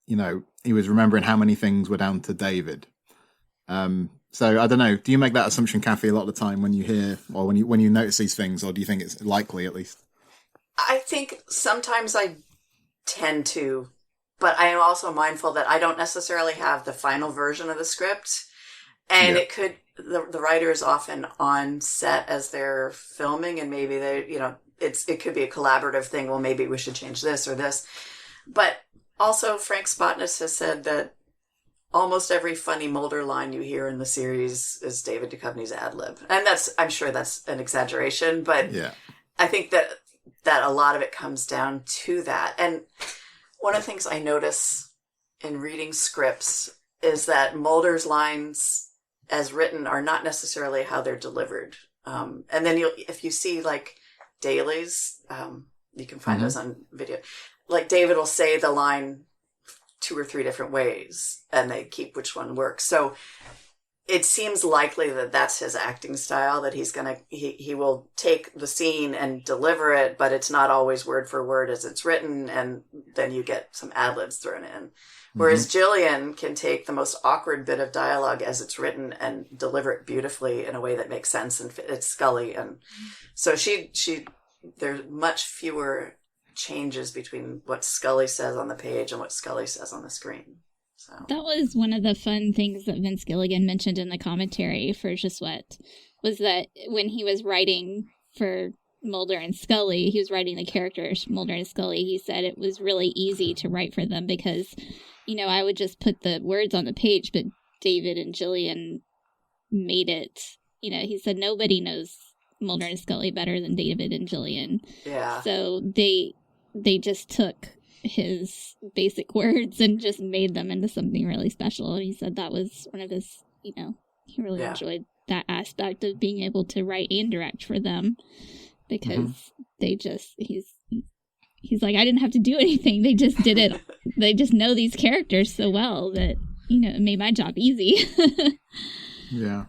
he was remembering how many things were down to David. So I don't know. Do you make that assumption, Kathy, a lot of the time when you hear or when you notice these things, or do you think it's likely at least? I think sometimes I tend to, but I am also mindful that I don't necessarily have the final version of the script, and it could the writer is often on set as they're filming, and maybe they it could be a collaborative thing. Well, maybe we should change this or this, but also Frank Spotnitz has said that almost every funny Mulder line you hear in the series is David Duchovny's ad lib. And I'm sure that's an exaggeration, but I think that a lot of it comes down to that. And one of the things I notice in reading scripts is that Mulder's lines as written are not necessarily how they're delivered. And then if you see like dailies, you can find those on video. Like David will say the line 2 or 3 different ways, and they keep which one works. So it seems likely that that's his acting style, that he will take the scene and deliver it, but it's not always word for word as it's written, and then you get some ad-libs thrown in. Whereas Gillian can take the most awkward bit of dialogue as it's written and deliver it beautifully in a way that makes sense, and it's Scully. And so there's much fewer changes between what Scully says on the page and what Scully says on the screen. So that was one of the fun things that Vince Gilligan mentioned in the commentary for Just What, was that when he was writing for Mulder and Scully, he was writing the characters Mulder and Scully, he said it was really easy to write for them because, I would just put the words on the page, but David and Gillian made it, he said nobody knows Mulder and Scully better than David and Gillian. Yeah. So they just took his basic words and just made them into something really special. And he said that was one of his, he really enjoyed that aspect of being able to write and direct for them, because they just, he's like, I didn't have to do anything. They just did it. They just know these characters so well that, it made my job easy. Yeah.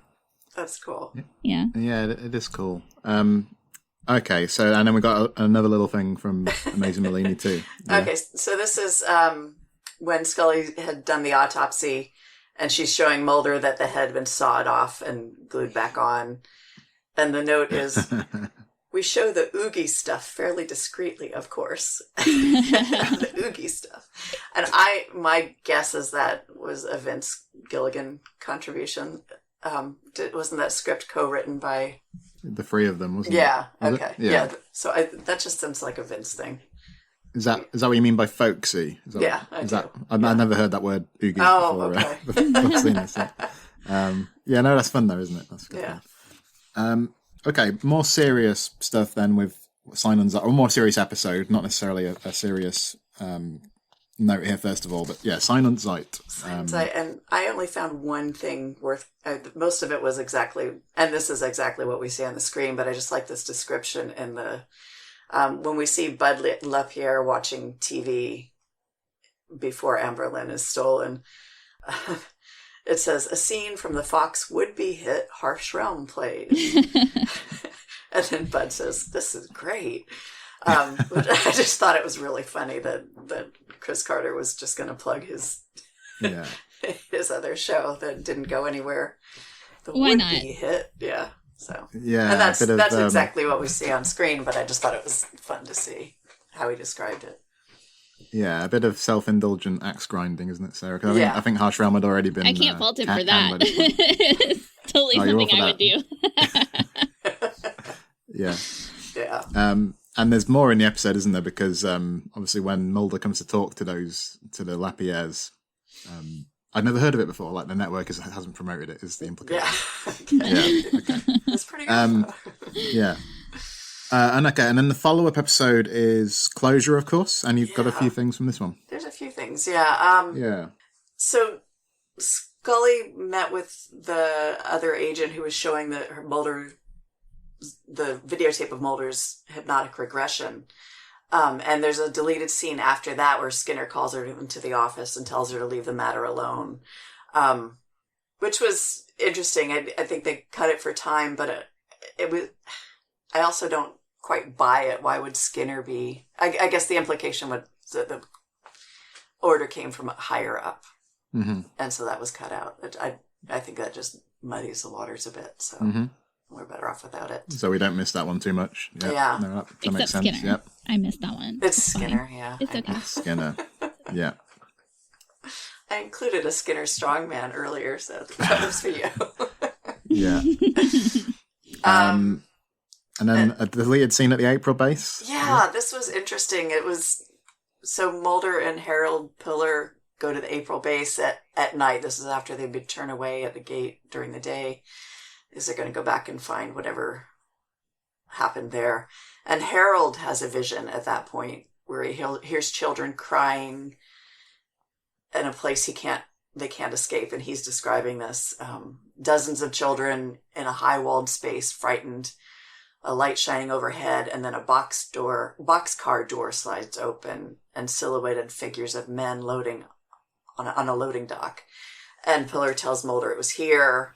That's cool. Yeah. Yeah, it is cool. Okay, so, and then we got another little thing from Amazing Marlene too. Yeah. Okay, so this is when Scully had done the autopsy, and she's showing Mulder that the head had been sawed off and glued back on. And the note is, we show the oogie stuff fairly discreetly, of course. The oogie stuff. And my guess is that was a Vince Gilligan contribution. wasn't that script co-written by the three of them? Wasn't it? Yeah. Was Okay. it? Yeah. So that just sounds like a Vince thing. Is that what you mean by folksy? Yeah. I've never heard that word oogie before. Okay. Before I've seen this. Yeah, no, that's fun though, isn't it? That's good. Yeah. Okay, more serious stuff then with Silence, or more serious episode, not necessarily a serious note here first of all, but yeah, Silent Zeit. And I only found one thing worth. Most of it was exactly, and this is exactly what we see on the screen. But I just like this description in the when we see Bud LaPierre watching TV before Chamberlain is stolen. It says, a scene from the Fox would-be hit Harsh Realm plays. And then Bud says, this is great. But I just thought it was really funny that Chris Carter was just going to plug his other show that didn't go anywhere. The Why not? would-be hit. Yeah. So. Yeah. And that's exactly what we see on screen, but I just thought it was fun to see how he described it. Yeah, a bit of self-indulgent axe grinding, isn't it, Sarah? Cause I think Harsh Realm had already been. I can't fault him for that. It's totally something I would do. Yeah. Yeah. And there's more in the episode, isn't there? Because obviously when Mulder comes to talk to the Lapierres, I'd never heard of it before. Like the network hasn't promoted it. Is the implication? Yeah. Yeah. Okay. That's pretty good. Yeah. And then the follow-up episode is Closure, of course, and you've got a few things from this one. There's a few things, yeah. Yeah. So Scully met with the other agent who was showing the videotape of Mulder's hypnotic regression. And there's a deleted scene after that where Skinner calls her into the office and tells her to leave the matter alone, which was interesting. I think they cut it for time, but it was. I also don't quite buy it. Why would Skinner be? I guess the implication was that the order came from higher up, and so that was cut out. I think that just muddies the waters a bit. So we're better off without it. So we don't miss that one too much. Yep. Yeah, no, that Except makes sense. Skinner. Yep. I missed that one. It's Skinner. fine. Yeah, It's okay. Skinner. Yeah. I included a Skinner strongman earlier, so that was for you. Yeah. And then a deleted scene at the April base. Yeah, this was interesting. It was so Mulder and Harold Pillar go to the April base at night. This is after they've been turned away at the gate during the day. Is they're going to go back and find whatever happened there. And Harold has a vision at that point where he hears children crying in a place they can't escape. And he's describing this. Dozens of children in a high-walled space, frightened, a light shining overhead, and then a boxcar door slides open, and silhouetted figures of men loading on a loading dock. And Pillar tells Mulder it was here.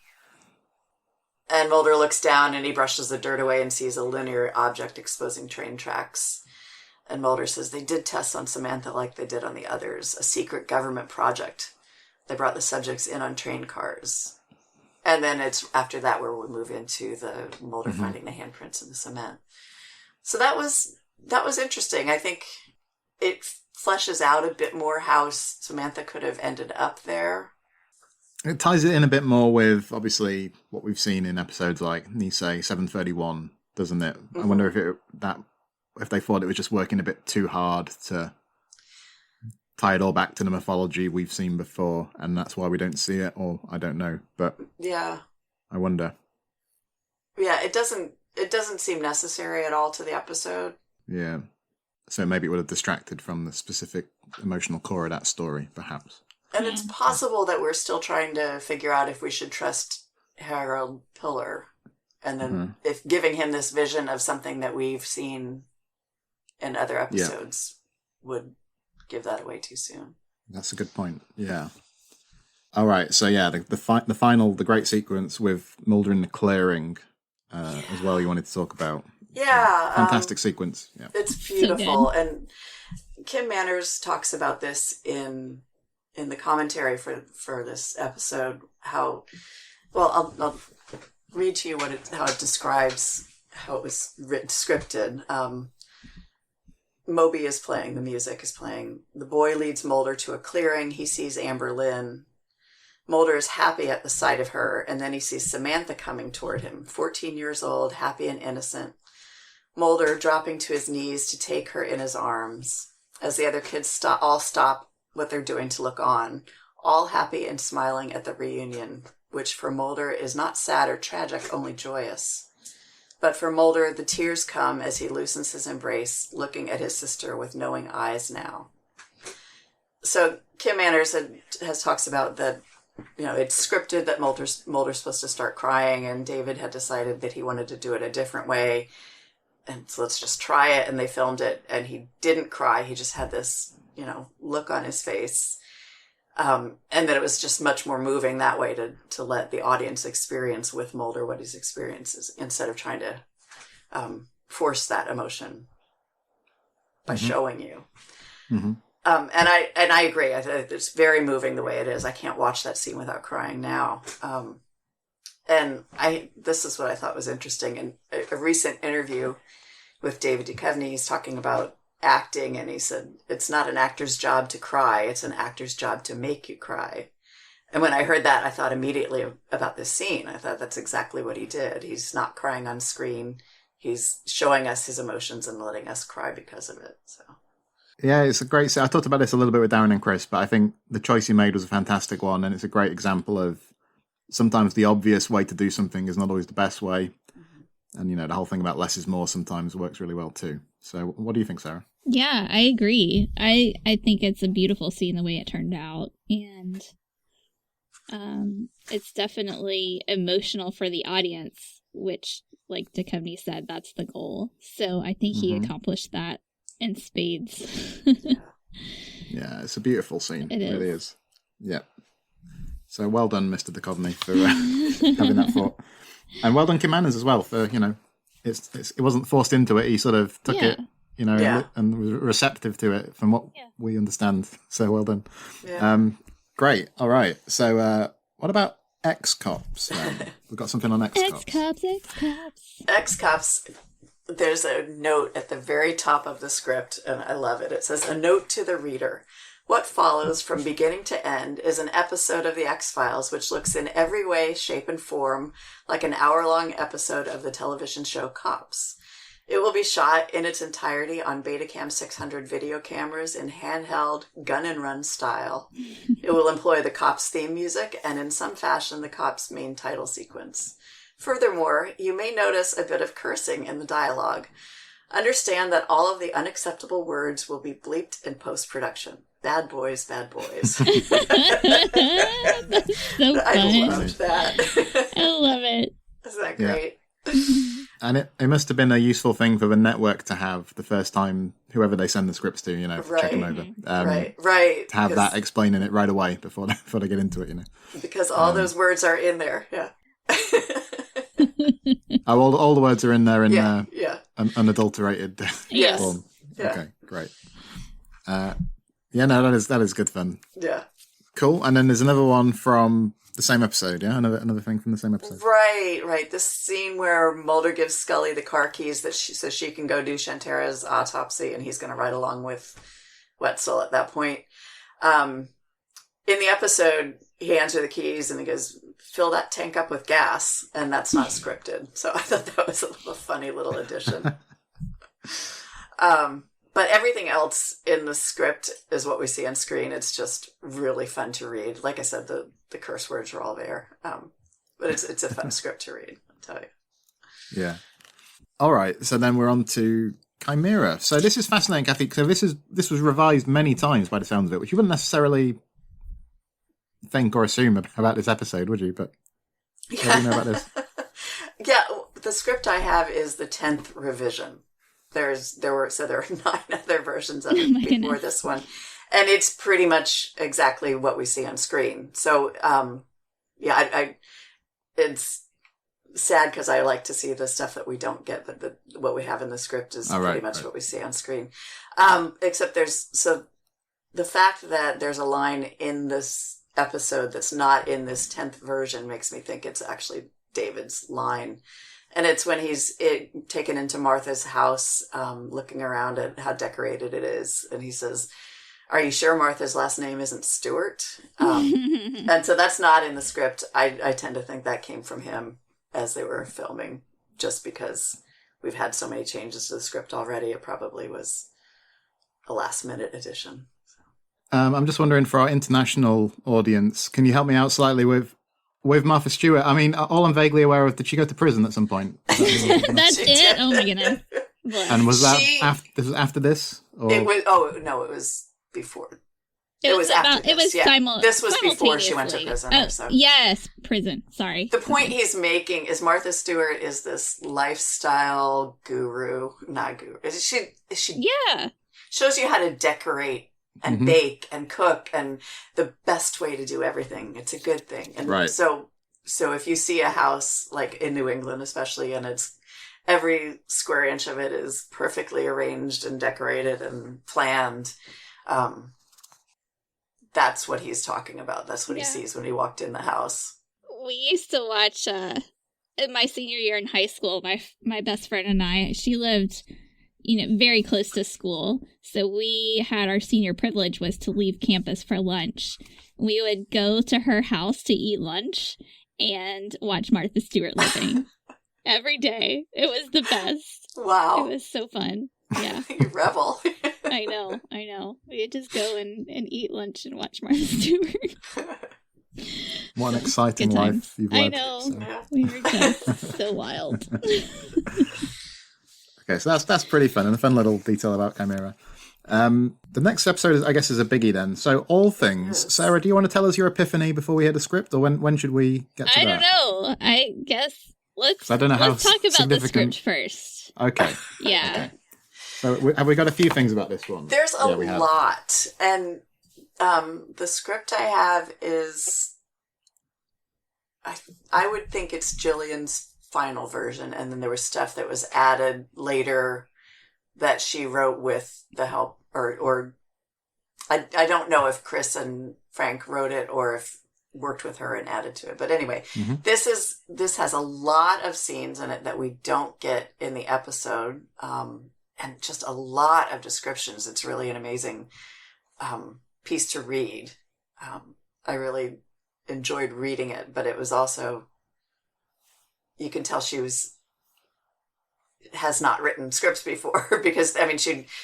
And Mulder looks down and he brushes the dirt away and sees a linear object exposing train tracks. And Mulder says they did tests on Samantha like they did on the others, a secret government project. They brought the subjects in on train cars. And then it's after that where we move into the Mulder finding the handprints in the cement. So that was interesting. I think it fleshes out a bit more how Samantha could have ended up there. It ties it in a bit more with, obviously, what we've seen in episodes like Nisei 731, doesn't it? I wonder if they thought it was just working a bit too hard to tie it all back to the mythology we've seen before, and that's why we don't see it, or I don't know. But yeah, I wonder. Yeah, it doesn't seem necessary at all to the episode. Yeah. So maybe it would have distracted from the specific emotional core of that story, perhaps. And it's possible that we're still trying to figure out if we should trust Harold Pillar. And then if giving him this vision of something that we've seen in other episodes would give that away too soon. That's a good point. Yeah. All right. So yeah, the great sequence with Mulder in the clearing as well. You wanted to talk about. Yeah. Fantastic sequence. Yeah. It's beautiful. And Kim Manners talks about this in the commentary for this episode. How, well, I'll read to you how it describes how it was scripted. Moby is playing, the music is playing. The boy leads Mulder to a clearing. He sees Amber Lynn. Mulder is happy at the sight of her, and then he sees Samantha coming toward him, 14 years old, happy and innocent. Mulder dropping to his knees to take her in his arms. As the other kids all stop what they're doing to look on, all happy and smiling at the reunion, which for Mulder is not sad or tragic, only joyous. But for Mulder, the tears come as he loosens his embrace, looking at his sister with knowing eyes now. So Kim Manners has talks about that, it's scripted that Mulder's supposed to start crying, and David had decided that he wanted to do it a different way. And so let's just try it. And they filmed it, and he didn't cry. He just had this, look on his face. And that it was just much more moving that way to let the audience experience with Mulder what his experience is, instead of trying to force that emotion by showing you. Mm-hmm. And I agree. It's very moving the way it is. I can't watch that scene without crying now. And this is what I thought was interesting. In a recent interview with David Duchovny, he's talking about acting, and he said, it's not an actor's job to cry. It's an actor's job to make you cry. And when I heard that, I thought immediately about this scene. I thought that's exactly what he did. He's not crying on screen. He's showing us his emotions and letting us cry because of it. So. Yeah, it's a great. I talked about this a little bit with Darren and Chris, but I think the choice you made was a fantastic one, and it's a great example of sometimes the obvious way to do something is not always the best way. And, the whole thing about less is more sometimes works really well too. So what do you think, Sarah? Yeah, I agree. I think it's a beautiful scene the way it turned out. And it's definitely emotional for the audience, which, like Duchovny said, that's the goal. So I think he accomplished that in spades. Yeah, it's a beautiful scene. It really is. Yeah. So well done, Mr. Duchovny, for having that thought. And well done, Kim Manners, as well, for, it wasn't forced into it. He sort of took it, and was receptive to it from what we understand. So well done. Yeah. Great. All right. So what about ex-cops? We've got something on ex-cops. Ex-cops. Ex-cops. There's a note at the very top of the script, and I love it. It says, "A note to the reader. What follows from beginning to end is an episode of The X-Files which looks in every way, shape, and form like an hour-long episode of the television show Cops. It will be shot in its entirety on Betacam 600 video cameras in handheld gun-and-run style. It will employ the Cops theme music and in some fashion the Cops main title sequence. Furthermore, you may notice a bit of cursing in the dialogue. Understand that all of the unacceptable words will be bleeped in post-production. Bad boys, bad boys." That's so fun. I loved that. I love it. Isn't that great? And it must have been a useful thing for the network to have the first time, whoever they send the scripts to, check them over. Right. To have that explaining it right away before they get into it, Because all those words are in there, yeah. all the words are in there in unadulterated Yes. form. Yeah. Okay, great. That is good fun. Yeah. Cool. And then there's another one from the same episode, yeah? Another thing from the same episode. Right. This scene where Mulder gives Scully the car keys so she can go do Shantara's autopsy, and he's going to ride along with Wetzel at that point. In the episode, he hands her the keys and he goes, "Fill that tank up with gas," and that's not scripted. So I thought that was a funny little addition. But everything else in the script is what we see on screen. It's just really fun to read. Like I said, the curse words are all there. But it's a fun script to read, I'll tell you. Yeah. All right. So then we're on to Chimera. So this is fascinating, Cathy. So this was revised many times by the sounds of it, which you wouldn't necessarily think or assume about this episode, would you? But what do you know about this? Yeah, the script I have is the 10th revision. There were 9 other versions of it before this one, and it's pretty much exactly what we see on screen. So, it's sad because I like to see the stuff that we don't get, but what we have in the script is pretty much what we see on screen. Except the fact that there's a line in this episode that's not in this 10th version makes me think it's actually David's line. And it's when he's taken into Martha's house, looking around at how decorated it is. And he says, are you sure Martha's last name isn't Stewart? And so that's not in the script. I tend to think that came from him as they were filming, just because we've had so many changes to the script already. It probably was a last-minute addition. I'm just wondering, for our international audience, can you help me out slightly with Martha Stewart? I mean, all I'm vaguely aware of, did she go to prison at some point? That's it? Oh my goodness. And was that after this? Or? It was before. It was after this. This was before she went to prison. Oh, so. Yes, prison. Sorry. The point he's making is Martha Stewart is this lifestyle guru. Not guru. Is she? Yeah. Shows you how to decorate and bake and cook and the best way to do everything. It's a good thing. And right. So if you see a house like in New England, especially, and it's every square inch of it is perfectly arranged and decorated and planned, that's what he's talking about. That's what he sees when he walked in the house. We used to watch, in my senior year in high school, my best friend and I, she lived, very close to school. So we had our senior privilege was to leave campus for lunch. We would go to her house to eat lunch and watch Martha Stewart living every day. It was the best. Wow. It was so fun. Yeah. You rebel. I know. We'd just go and eat lunch and watch Martha Stewart. What an exciting life you've led. I know. So. We were just so wild. Okay, so that's pretty fun, and a fun little detail about Chimera. The next episode, is a biggie then. So, all things. Sarah, do you want to tell us your epiphany before we hit the script, or when should we get to that? I don't know. I guess let's talk about the script first. Okay. Yeah. Okay. So, have we got a few things about this one? There's a lot, and the script I have is, I would think it's Gillian's final version, and then there was stuff that was added later that she wrote with the help, or I don't know if Chris and Frank wrote it or if worked with her and added to it. But anyway, this has a lot of scenes in it that we don't get in the episode, and just a lot of descriptions. It's really an amazing piece to read. I really enjoyed reading it, but it was also, you can tell she has not written scripts before, because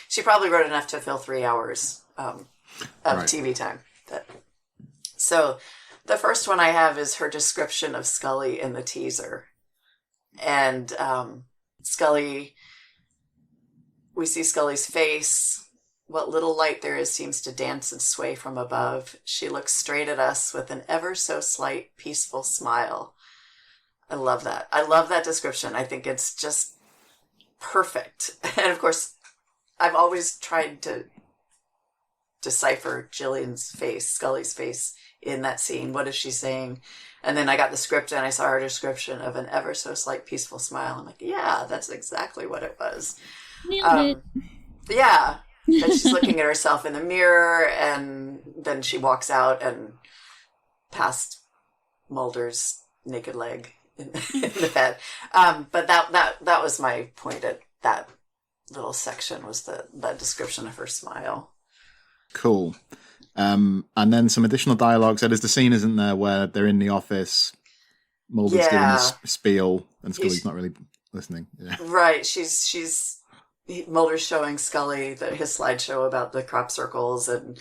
she probably wrote enough to fill 3 hours of TV time. So the first one I have is her description of Scully in the teaser, and Scully. We see Scully's face. What little light there is seems to dance and sway from above. She looks straight at us with an ever so slight, peaceful smile. I love that. I love that description. I think it's just perfect. And of course, I've always tried to decipher Scully's face in that scene. What is she saying? And then I got the script and I saw her description of an ever so slight, peaceful smile. I'm like, yeah, that's exactly what it was. Nailed it. Yeah. And she's looking at herself in the mirror, and then she walks out and past Mulder's naked leg in the bed. But that was my point at that little section, was that description of her smile. Cool. And then some additional dialogue. So there's the scene, isn't there, where they're in the office, Mulder's giving a spiel, and Scully's not really listening. Yeah. Right. Mulder's showing Scully his slideshow about the crop circles and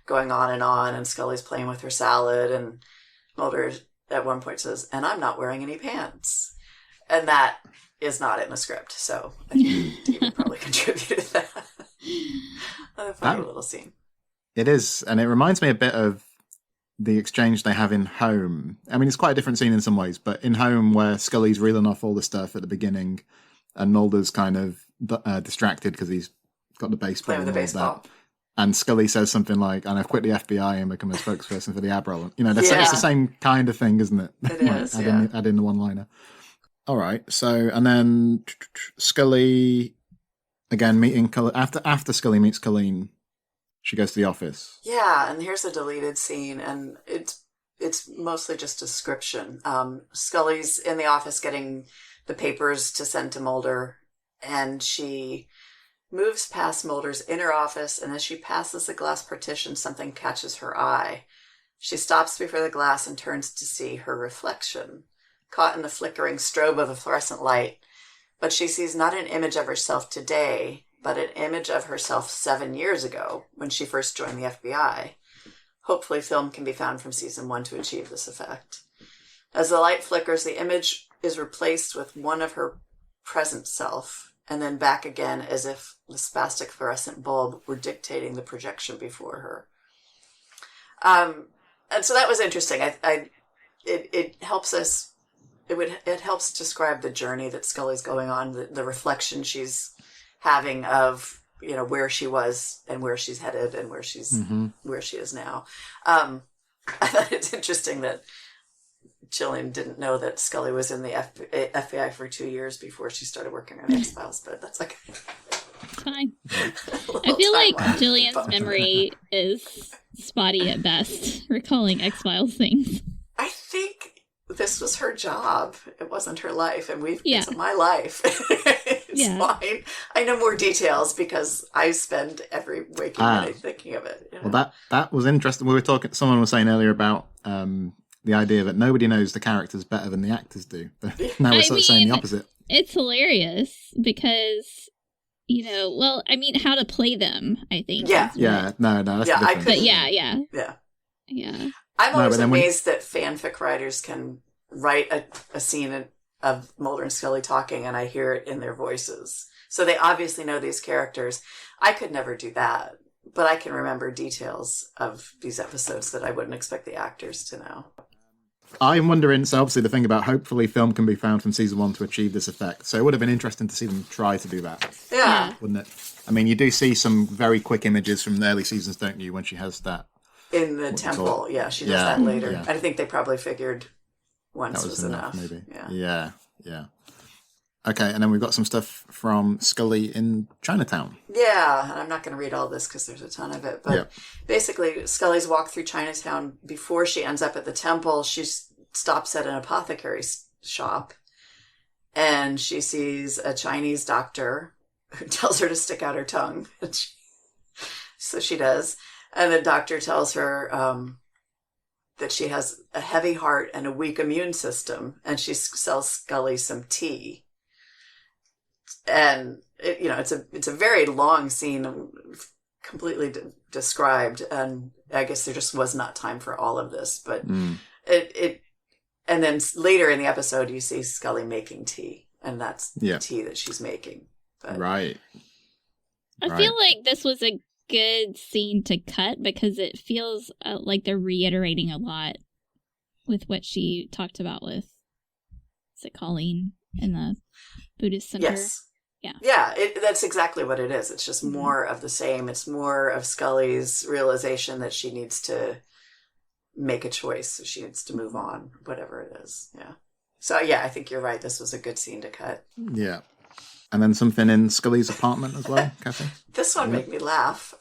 going on, and Scully's playing with her salad, and Mulder at one point says, "And I'm not wearing any pants." And that is not in the script, so I think David probably contributed to that. A funny little scene. It is, and it reminds me a bit of the exchange they have in Home. I mean, it's quite a different scene in some ways, but in Home, where Scully's reeling off all the stuff at the beginning, and Mulder's kind of distracted because he's got the baseball and all that. And Scully says something like, "And I've quit the FBI and become a spokesperson for the Abril." It's the same kind of thing, isn't it? It is, add in the one-liner. All right, so, and then Scully, again, meeting after Scully meets Colleen, she goes to the office. Yeah, and here's a deleted scene, and it's mostly just description. Scully's in the office getting the papers to send to Mulder, and she moves past Mulder's inner office, and as she passes the glass partition, something catches her eye. She stops before the glass and turns to see her reflection, caught in the flickering strobe of the fluorescent light. But she sees not an image of herself today, but an image of herself 7 years ago, when she first joined the FBI. Hopefully film can be found from season 1 to achieve this effect. As the light flickers, the image is replaced with one of her present self, and then back again as if the spastic fluorescent bulb were dictating the projection before her. And so that was interesting. It helps us. It helps describe the journey that Scully's going on, the reflection she's having of, you know, where she was and where she's headed and where she is now. I thought it's interesting that Gillian didn't know that Scully was in the FBI for 2 years before she started working on X-Files, but that's like fine. I feel like Gillian's memory is spotty at best, recalling X-Files things. I think this was her job. It wasn't her life, and it's my life. It's fine. I know more details because I spend every waking minute thinking of it. You know? Well, that was interesting. We were talking. Someone was saying earlier about the idea that nobody knows the characters better than the actors do. But now we're sort of saying the opposite. It's hilarious because, you know, well, I mean, how to play them, I think. Yeah. Yeah. No, that's the difference. But yeah. I'm always amazed that fanfic writers can write a scene of Mulder and Scully talking and I hear it in their voices. So they obviously know these characters. I could never do that, but I can remember details of these episodes that I wouldn't expect the actors to know. I'm wondering, so obviously the thing about hopefully film can be found from season 1 to achieve this effect. So it would have been interesting to see them try to do that. Yeah. Wouldn't it? I mean, you do see some very quick images from the early seasons, don't you, when she has that. In the temple, she does that later. Yeah. I think they probably figured once was enough. Maybe. Yeah. Okay, and then we've got some stuff from Scully in Chinatown. Yeah, and I'm not going to read all this because there's a ton of it. But basically, Scully's walk through Chinatown before she ends up at the temple. She stops at an apothecary's shop, and she sees a Chinese doctor who tells her to stick out her tongue. So she does. And the doctor tells her that she has a heavy heart and a weak immune system, and she sells Scully some tea. And it's a very long scene, completely described, and I guess there just was not time for all of this. But and then later in the episode, you see Scully making tea, and that's the tea that she's making. But, right. I feel like this was a good scene to cut because it feels like they're reiterating a lot with what she talked about with, is it Colleen in the Buddhist center? Yes. Yeah, that's exactly what it is. It's just more of the same. It's more of Scully's realization that she needs to make a choice. She needs to move on, whatever it is. Yeah. So, I think you're right. This was a good scene to cut. Yeah. And then something in Scully's apartment as well, Kathy? This one made me laugh.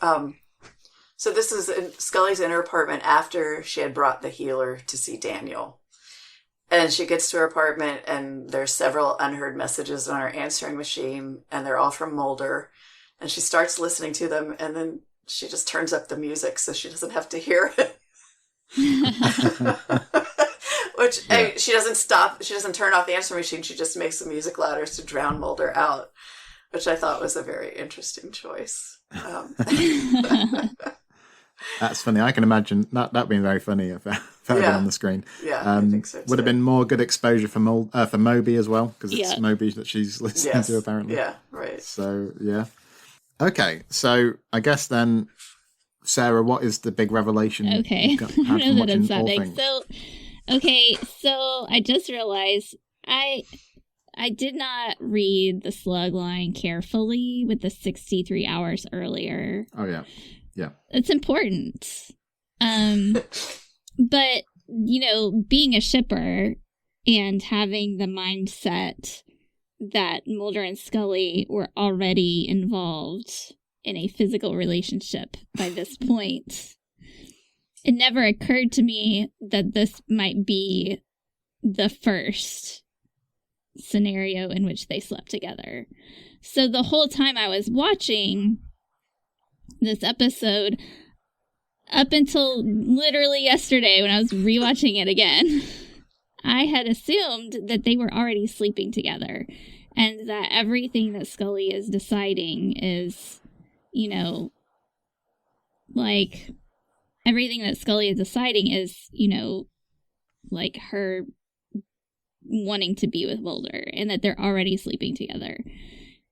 So this is in Scully's inner apartment after she had brought the healer to see Daniel. And she gets to her apartment, and there's several unheard messages on her answering machine, and they're all from Mulder. And she starts listening to them, and then she just turns up the music so she doesn't have to hear it. Which she doesn't stop. She doesn't turn off the answering machine. She just makes the music louder to drown Mulder out, which I thought was a very interesting choice. That's funny. I can imagine that being very funny if that had been on the screen. Yeah, I think so too. Would have been more good exposure for Moby as well, because it's Moby that she's listening to apparently. Yeah, right. So, Okay, so I guess then, Sarah, what is the big revelation? Okay, I know that it's that big. So I just realized I did not read the slug line carefully with the 63 hours earlier. Oh, yeah. Yeah. It's important. But, being a shipper and having the mindset that Mulder and Scully were already involved in a physical relationship by this point, it never occurred to me that this might be the first scenario in which they slept together. So the whole time I was watching this episode, up until literally yesterday when I was rewatching it again, I had assumed that they were already sleeping together and that everything that Scully is deciding is, you know, like, everything that Scully is deciding is, you know, like her wanting to be with Mulder and that they're already sleeping together.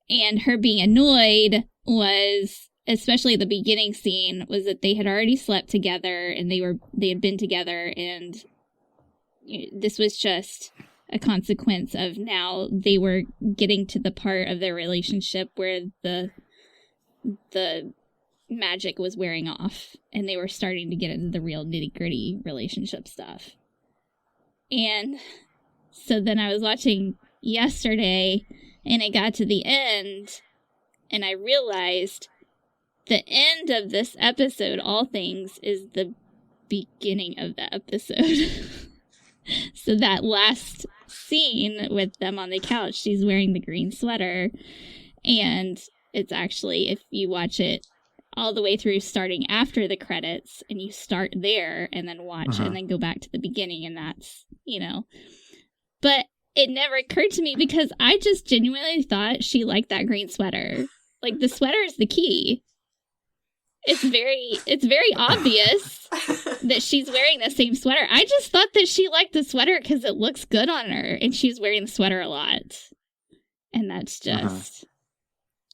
And her being annoyed was, especially the beginning scene, was that they had already slept together and they had been together, and this was just a consequence of now they were getting to the part of their relationship where the magic was wearing off and they were starting to get into the real nitty-gritty relationship stuff. And so then I was watching yesterday and it got to the end and I realized the end of this episode, All Things, is the beginning of the episode. So that last scene with them on the couch, she's wearing the green sweater, and it's actually, if you watch it all the way through starting after the credits, and you start there and then watch and then go back to the beginning, and that's, you know. But it never occurred to me because I just genuinely thought she liked that green sweater. Like, the sweater is the key. It's very obvious that she's wearing the same sweater. I just thought that she liked the sweater because it looks good on her, and she's wearing the sweater a lot. And that's just,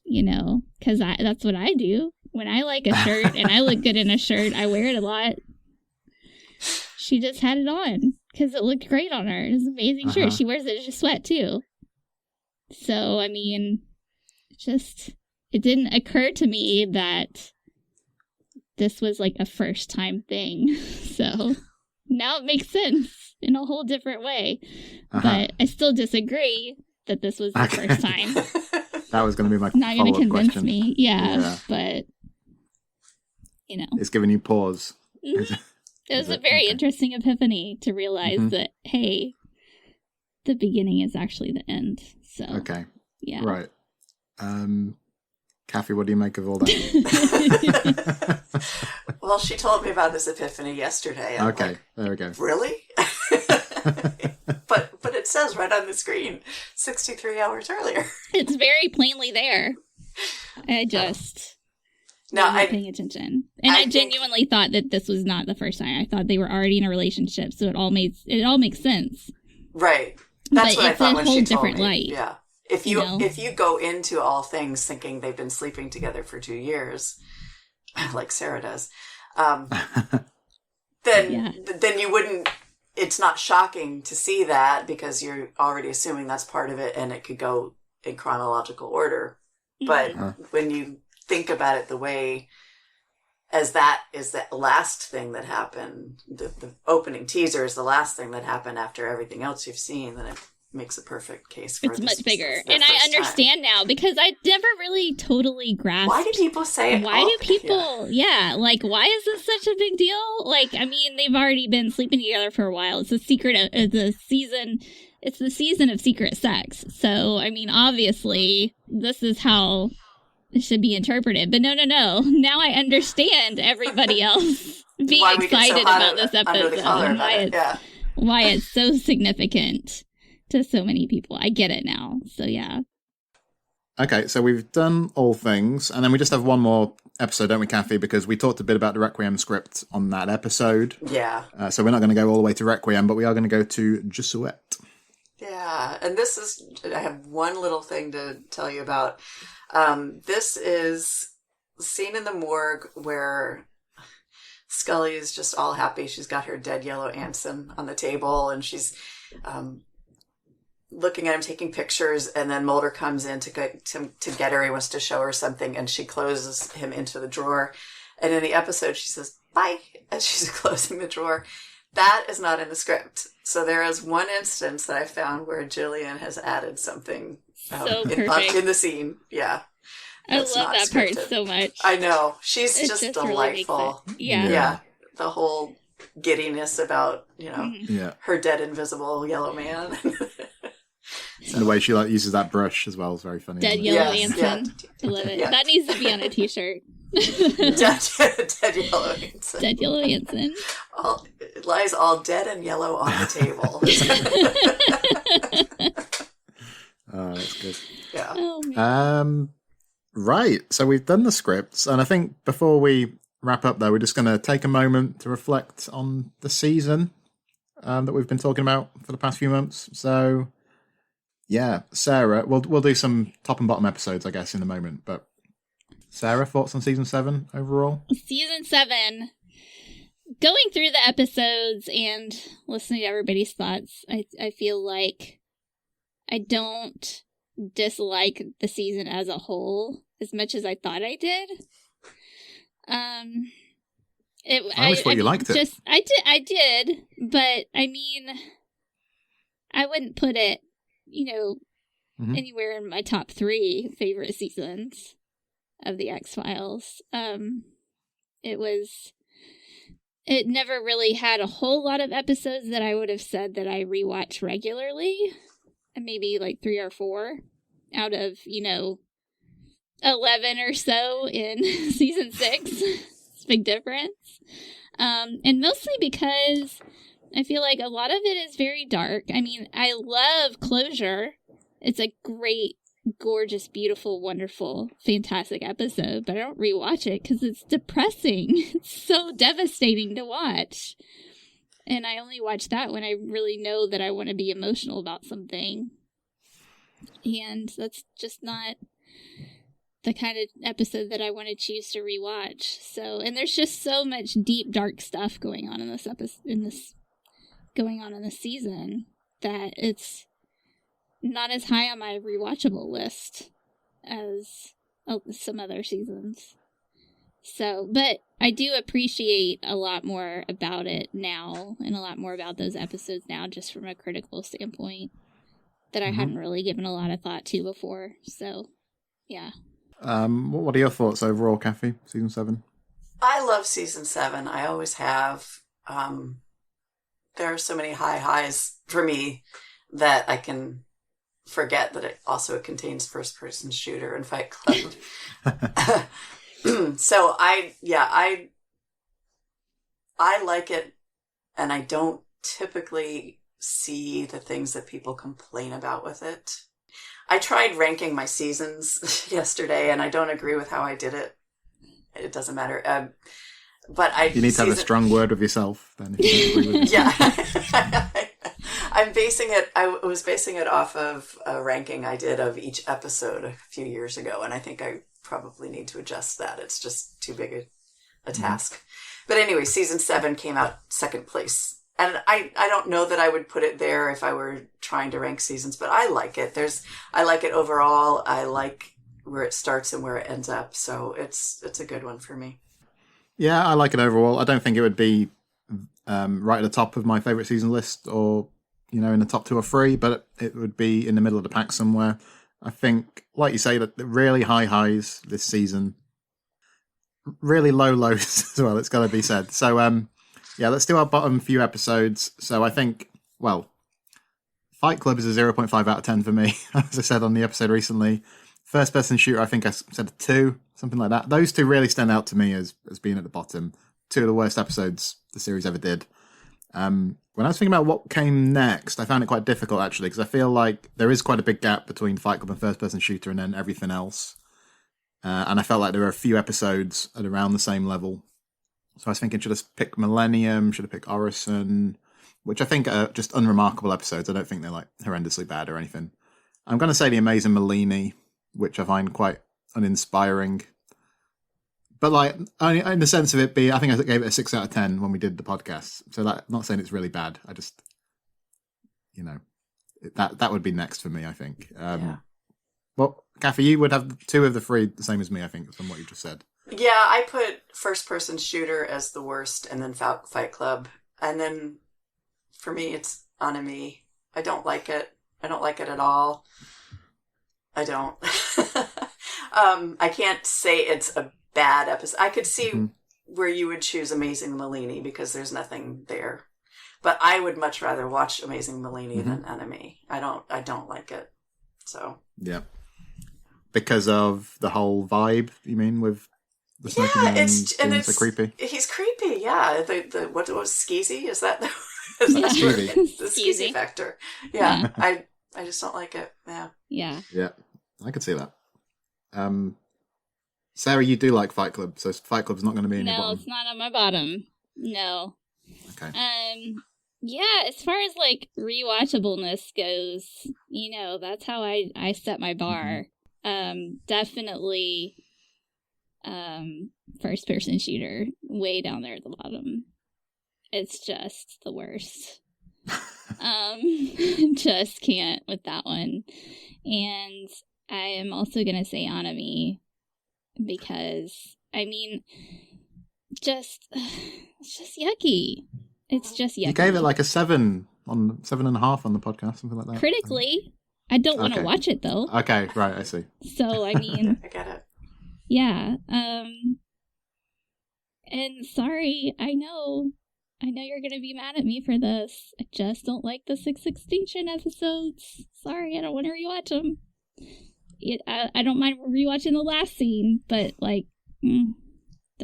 you know, because that's what I do. When I like a shirt and I look good in a shirt, I wear it a lot. She just had it on because it looked great on her. It was an amazing shirt. She wears it as a sweat, too. So, I mean, it didn't occur to me that this was like a first time thing. So now it makes sense in a whole different way. But I still disagree that this was the first time. That was going to be my not going to convince question. me. Yeah, but you know, it's giving you pause. It was a very interesting epiphany to realize that, hey, the beginning is actually the end. So yeah, right. Kathy, what do you make of all that? Well, she told me about this epiphany yesterday. I'm okay, like, there we go. Really? But it says right on the screen, 63 hours earlier. It's very plainly there. I just wasn't paying attention, and I genuinely thought that this was not the first time. I thought they were already in a relationship, so it all makes sense. Right. That's what I thought when she told me. Light. Yeah. If you go into All Things thinking they've been sleeping together for 2 years, like Sarah does, then you wouldn't. It's not shocking to see that because you're already assuming that's part of it, and it could go in chronological order. But when you think about it the way as that is the last thing that happened, the opening teaser is the last thing that happened after everything else you've seen, then it makes a perfect case for it's much bigger. And I understand now because I never really totally grasped. Why do people say it? Why do people, like, why is this such a big deal? Like, I mean, they've already been sleeping together for a while. It's the secret of the season. It's the season of secret sex. So, I mean, obviously, this is how it should be interpreted. But no. Now I understand everybody else being excited about this episode and why it's so significant to so many people. I get it now. So, yeah. Okay, so we've done All Things, and then we just have one more episode, don't we, Kathy? Because we talked a bit about the Requiem script on that episode. Yeah. So we're not going to go all the way to Requiem, but we are going to go to Jesuette. Yeah, and I have one little thing to tell you about. This is a scene in the morgue where Scully is just all happy. She's got her dead yellow Anson on the table, and she's looking at him, taking pictures, and then Mulder comes in to get her. He wants to show her something, and she closes him into the drawer. And in the episode, she says, "Bye," as she's closing the drawer. That is not in the script. So there is one instance that I found where Gillian has added something in the scene. Yeah. I love that scripted part so much. I know. She's just delightful. Really yeah. The whole giddiness about, her dead invisible yellow man. And the way she uses that brush as well is very funny. Dead yellow Anson. I love it. Yeah. That needs to be on a t-shirt. Dead yellow Anson. Dead yellow Anson. It lies all dead and yellow on the table. Oh, that's good. Yeah. Oh, man. Right. So we've done the scripts, and I think before we wrap up, though, we're just going to take a moment to reflect on the season that we've been talking about for the past few months. So, yeah, Sarah, we'll do some top and bottom episodes, I guess, in a moment. But Sarah, thoughts on season 7 overall? Season 7. Going through the episodes and listening to everybody's thoughts, I feel like I don't dislike the season as a whole as much as I thought I did. I always thought you liked it. I did, but I mean, I wouldn't put it, anywhere in my top 3 favorite seasons of the X-Files. It never really had a whole lot of episodes that I would have said that I rewatch regularly. And maybe like 3 or 4 out of, 11 or so in season 6. It's a big difference. And mostly because I feel like a lot of it is very dark. I mean, I love Closure. It's a great, gorgeous, beautiful, wonderful, fantastic episode, but I don't rewatch it because it's depressing. It's so devastating to watch. And I only watch that when I really know that I want to be emotional about something. And that's just not the kind of episode that I want to choose to rewatch. So, and there's just so much deep, dark stuff going on in this season that it's not as high on my rewatchable list as some other seasons. So, but I do appreciate a lot more about it now and a lot more about those episodes now, just from a critical standpoint that I hadn't really given a lot of thought to before. So, yeah. What are your thoughts overall, Cathy? Season 7? I love season 7. I always have. There are so many highs for me that I can forget that it also contains first-person shooter and Fight Club. So I like it, and I don't typically see the things that people complain about with it. I tried ranking my seasons yesterday, and I don't agree with how I did it. It doesn't matter. But you need to have a strong word with yourself, then. If you don't agree with yourself. Yeah. I was basing it off of a ranking I did of each episode a few years ago, and I think I probably need to adjust that. It's just too big a task. But anyway, season 7 came out second place. And I don't know that I would put it there if I were trying to rank seasons, but I like it. I like it overall. I like where it starts and where it ends up. So it's a good one for me. Yeah, I like it overall. I don't think it would be right at the top of my favorite season list, or in the top 2 or 3, but it would be in the middle of the pack somewhere. I think, like you say, that the really high highs this season, really low lows as well. It's got to be said. So, yeah, let's do our bottom few episodes. So I think, Fight Club is a 0.5 out of 10 for me, as I said on the episode recently. First Person Shooter, I think I said a 2, something like that. Those 2 really stand out to me as being at the bottom. 2 of the worst episodes the series ever did. When I was thinking about what came next, I found it quite difficult, actually, because I feel like there is quite a big gap between Fight Club and First Person Shooter and then everything else. And I felt like there were a few episodes at around the same level. So I was thinking, should I pick Millennium? Should I pick Orison? Which I think are just unremarkable episodes. I don't think they're like horrendously bad or anything. I'm going to say The Amazing Marlene, which I find quite uninspiring. But like, only in the sense of it being, I think I gave it a 6 out of 10 when we did the podcast. So that, I'm not saying it's really bad. I just, that would be next for me, I think. Yeah. Well, Cathy, you would have 2 of the 3 the same as me, I think, from what you just said. Yeah, I put First Person Shooter as the worst, and then Fight Club. And then, for me, it's Enemy. I don't like it. I don't like it at all. I don't. I can't say it's a bad episode. I could see where you would choose Amazing Marlene because there's nothing there. But I would much rather watch Amazing Marlene than Enemy. I don't like it. So yeah, because of the whole vibe. You mean with the smoking man being so creepy? He's creepy. Yeah. The what was skeezy? Is that the Skeezy. the skeezy factor? Yeah. I just don't like it. Yeah. Yeah. Yeah, I could see that. Sarah, you do like Fight Club, so Fight Club's not going to be in your bottom. No, it's not on my bottom. No. Okay. Yeah, as far as like rewatchableness goes, that's how I set my bar. Definitely first person shooter way down there at the bottom. It's just the worst. Just can't with that one. And I am also gonna say Anami because it's just yucky. It's just yucky. You gave it like a 7.5 on the podcast, something like that. Critically, I don't want to watch it though. Okay, right, I see. So I get it. Yeah. And sorry, I know you're gonna be mad at me for this. I just don't like the 6 Extinction episodes. Sorry, I don't want to rewatch them. I don't mind rewatching the last scene, but like the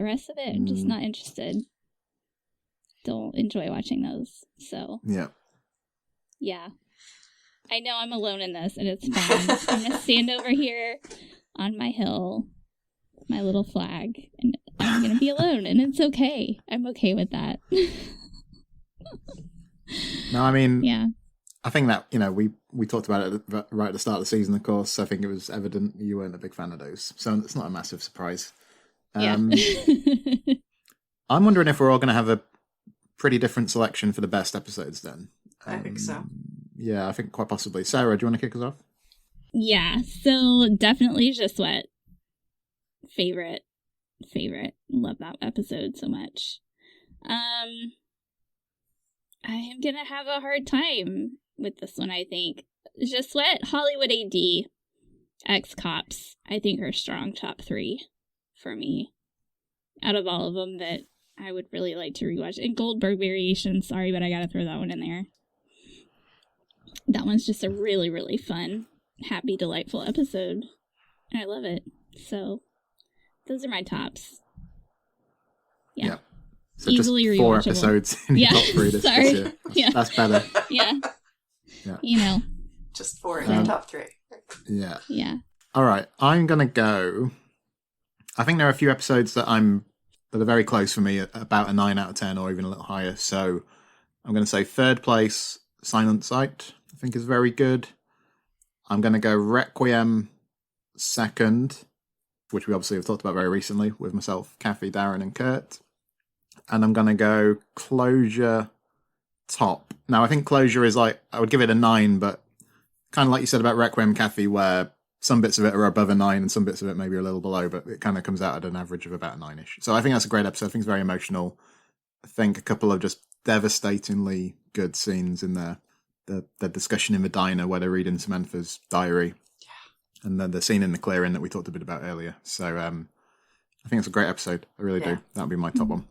rest of it, I'm just not interested. Don't enjoy watching those. So yeah. I know I'm alone in this, and it's fine. I'm gonna stand over here on my hill, my little flag, and I'm gonna be alone, and it's okay. I'm okay with that. No, I mean, yeah. I think that, we talked about it right at the start of the season, of course. I think it was evident you weren't a big fan of those. So it's not a massive surprise. Yeah. I'm wondering if we're all going to have a pretty different selection for the best episodes then. I think so. Yeah, I think quite possibly. Sarah, do you want to kick us off? Yeah, so definitely Just Sweat. Favorite. Love that episode so much. I am going to have a hard time with this one, I think. Just Sweat, Hollywood AD, Ex-Cops, I think are strong top 3 for me. Out of all of them that I would really like to rewatch. And Goldberg Variation, sorry, but I gotta throw that one in there. That one's just a really, really fun, happy, delightful episode. And I love it. So, those are my tops. Yeah. So easily just 4 episodes in your top 3 this year. That's better. Yeah. Just 4 in your top 3. Yeah. Yeah. All right. I'm going to go. I think there are a few episodes that are very close for me, about a 9 out of 10 or even a little higher. So I'm going to say third place, Silent Sight, I think is very good. I'm going to go Requiem second, which we obviously have talked about very recently with myself, Cathy, Darren and Kurt. And I'm going to go Closure top. Now, I think Closure is I would give it a 9, but kind of like you said about Requiem, Cathy, where some bits of it are above a 9 and some bits of it maybe a little below, but it kind of comes out at an average of about a 9-ish. So I think that's a great episode. I think it's very emotional. I think a couple of just devastatingly good scenes in there. The discussion in the diner where they're reading Samantha's diary. Yeah. And then the scene in the clearing that we talked a bit about earlier. So I think it's a great episode. I really do. That would be my top one.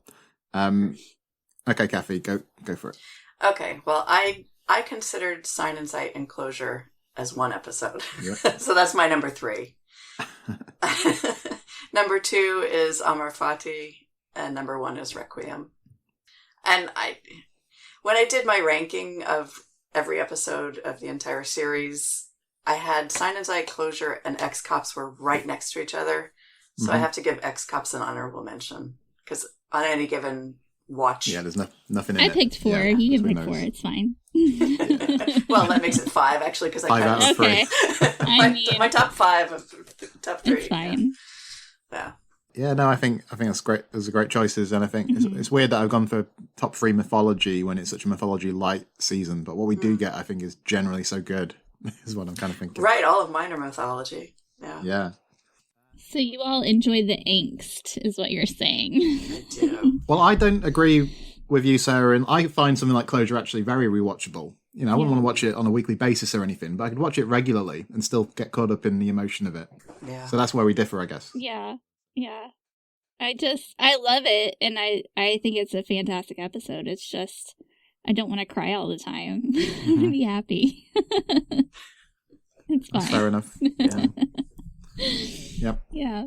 Okay, Cathy, go for it. Okay, well, I considered Sign and Sight and Closure as one episode. Yep. So that's my number 3. Number 2 is Amor Fati, and number 1 is Requiem. And when I did my ranking of every episode of the entire series, I had Sign and Sight, Closure, and Ex-Cops were right next to each other. So I have to give Ex-Cops an honorable mention, because on any given watch... Yeah, there's nothing in it. I picked 4. Yeah, you can pick 4. It's fine. Well, that makes it 5, actually, because I 5 out of 3. Okay. my top 5 of top 3. It's fine. Yeah. Yeah, no, I think that's great. Those are great choices, and I think it's weird that I've gone for top 3 mythology when it's such a mythology light season. But what we do get, I think, is generally so good. Is what I'm kind of thinking. Right, all of mine are mythology. Yeah. Yeah. So you all enjoy the angst, is what you're saying. I do. Well, I don't agree with you, Sarah, and I find something like Closure actually very rewatchable. I wouldn't want to watch it on a weekly basis or anything, but I could watch it regularly and still get caught up in the emotion of it. Yeah. So that's where we differ, I guess. Yeah. Yeah. I love it, and I think it's a fantastic episode. It's just, I don't want to cry all the time. I want to be happy. It's fine. That's fair enough. Yeah. Yep. Yeah.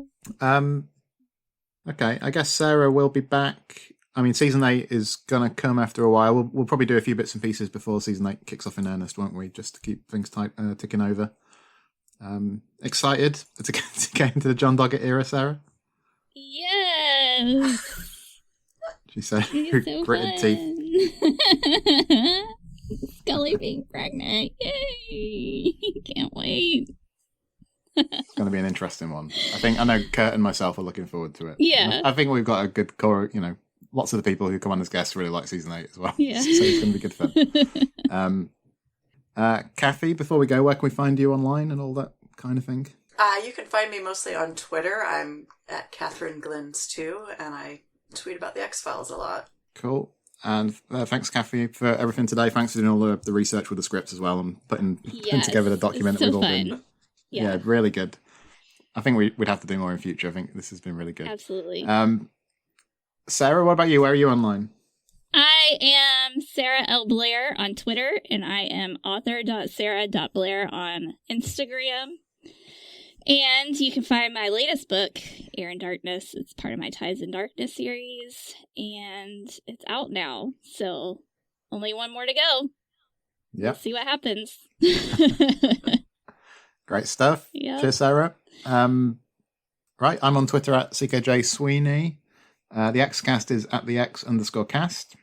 Okay, I guess Sarah will be back. I mean, season 8 is going to come after a while. We'll probably do a few bits and pieces before season 8 kicks off in earnest, won't we? Just to keep things ticking over. Excited to get into the John Doggett era, Sarah? Yes. She said, It's so gritted teeth. Scully being pregnant. Yay. Can't wait. It's going to be an interesting one. I know Kurt and myself are looking forward to it. Yeah. I think we've got a good core, lots of the people who come on as guests really like season 8 as well. Yeah. So it's going to be good fun. Cathy, before we go, where can we find you online and all that kind of thing? You can find me mostly on Twitter. I'm at Cathy Glinski, and I tweet about the X-Files a lot. Cool. And thanks, Cathy, for everything today. Thanks for doing all the research with the scripts as well and putting together the document that we've all been. Yeah, really good. I think we'd have to do more in future. I think this has been really good. Absolutely. Sarah, what about you? Where are you online? I am Sarah L. Blair on Twitter, and I am author.sarah.blair on Instagram. And you can find my latest book, Air in Darkness. It's part of my Ties in Darkness series, and it's out now. So only one more to go. Yeah. We'll see what happens. Great stuff. Yep. Cheers, Sarah. Right, I'm on Twitter at CKJ Sweeney. The Xcast is at the X_cast.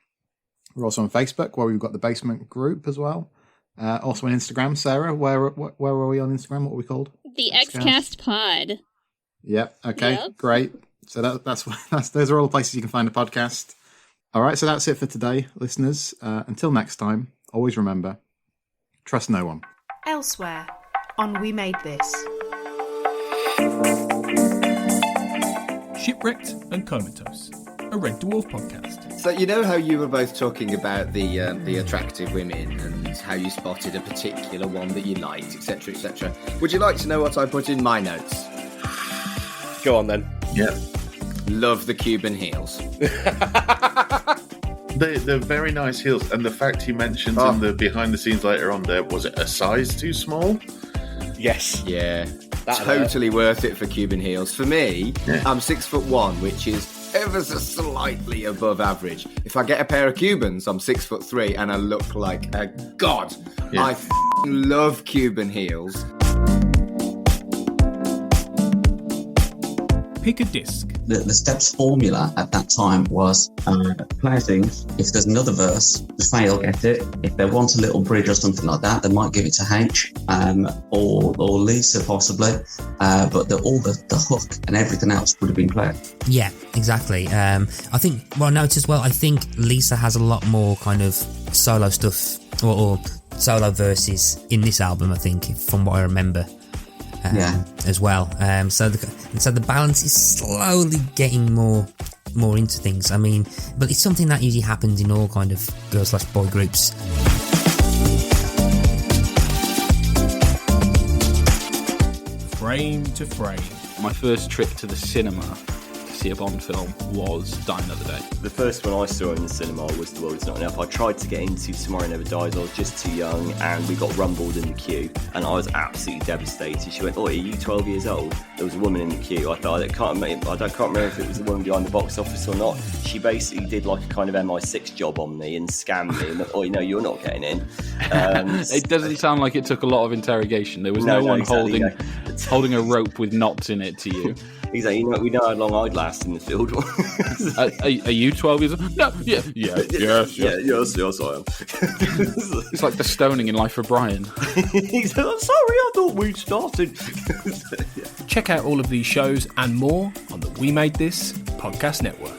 We're also on Facebook, where we've got the Basement group as well. Also on Instagram, Sarah. Where are we on Instagram? What are we called? The Xcast Pod. Yep. Okay. Yep. Great. So that's those are all the places you can find the podcast. All right. So that's it for today, listeners. Until next time, always remember, trust no one. Elsewhere on We Made This. Shipwrecked and Comatose, a Red Dwarf podcast. So you know how you were both talking about the attractive women and how you spotted a particular one that you liked, etc., etc. Would you like to know what I put in my notes? Go on then. Yeah. Love the Cuban heels. They're very nice heels, and the fact you mentioned in the behind the scenes later on there, was it a size too small? Yes. Yeah. Totally worth it for Cuban heels. For me, I'm 6'1", which is ever so slightly above average. If I get a pair of Cubans, I'm 6'3", and I look like a god. Yeah. I love Cuban heels. Pick a disc. The Steps formula at that time was player sings. If there's another verse, the fail get it. If they want a little bridge or something like that, they might give it to H or Lisa possibly. But all the hook and everything else would have been played. Yeah, exactly. I think what I noticed as well, I think Lisa has a lot more kind of solo stuff or solo verses in this album, I think, from what I remember. As well. So the balance is slowly getting more into things. I mean, but it's something that usually happens in all kind of girl/boy groups. Frame to frame. My first trip to the cinema to see a Bond film was Die Another Day. The first one I saw in the cinema was The World Is Not Enough. I tried to get into Tomorrow Never Dies. I was just too young, and we got rumbled in the queue, and I was absolutely devastated. She went, "Oh, are you 12 years old?" There was a woman in the queue. I thought, I can't remember if it was the woman behind the box office or not. She basically did like a kind of MI6 job on me and scammed me. And, "Oh, you're not getting in." It doesn't sound like it took a lot of interrogation. There was no one exactly, holding a rope with knots in it to you. Exactly. We know how long I'd last in the field. Are you 12 years old? No. Yes, I am. It's like the stoning in Life of Brian. He said, "I'm sorry, I thought we'd started." Check out all of these shows and more on the We Made This podcast network.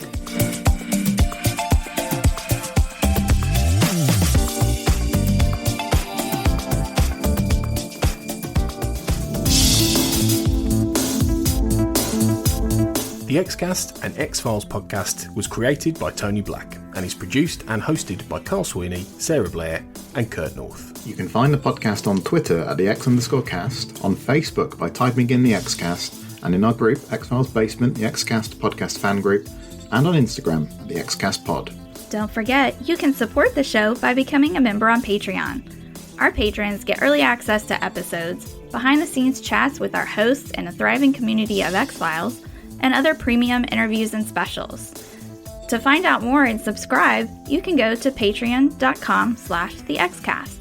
The Xcast and X-Files podcast was created by Tony Black and is produced and hosted by Carl Sweeney, Sarah Blair and Kurt North. You can find the podcast on Twitter at the X_cast, on Facebook by typing in the Xcast, and in our group, X-Files Basement, the Xcast podcast fan group, and on Instagram at the Xcast pod. Don't forget, you can support the show by becoming a member on Patreon. Our patrons get early access to episodes, behind-the-scenes chats with our hosts and a thriving community of X-Files, and other premium interviews and specials. To find out more and subscribe, you can go to patreon.com/thexcast.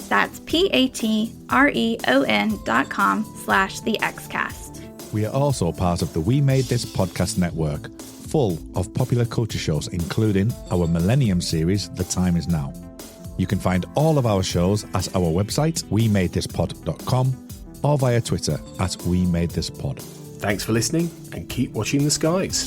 That's patreon.com/thexcast. We are also part of the We Made This podcast network, full of popular culture shows, including our Millennium series, The Time Is Now. You can find all of our shows at our website, wemadethispod.com, or via Twitter at wemadethispod. Thanks for listening and keep watching the skies.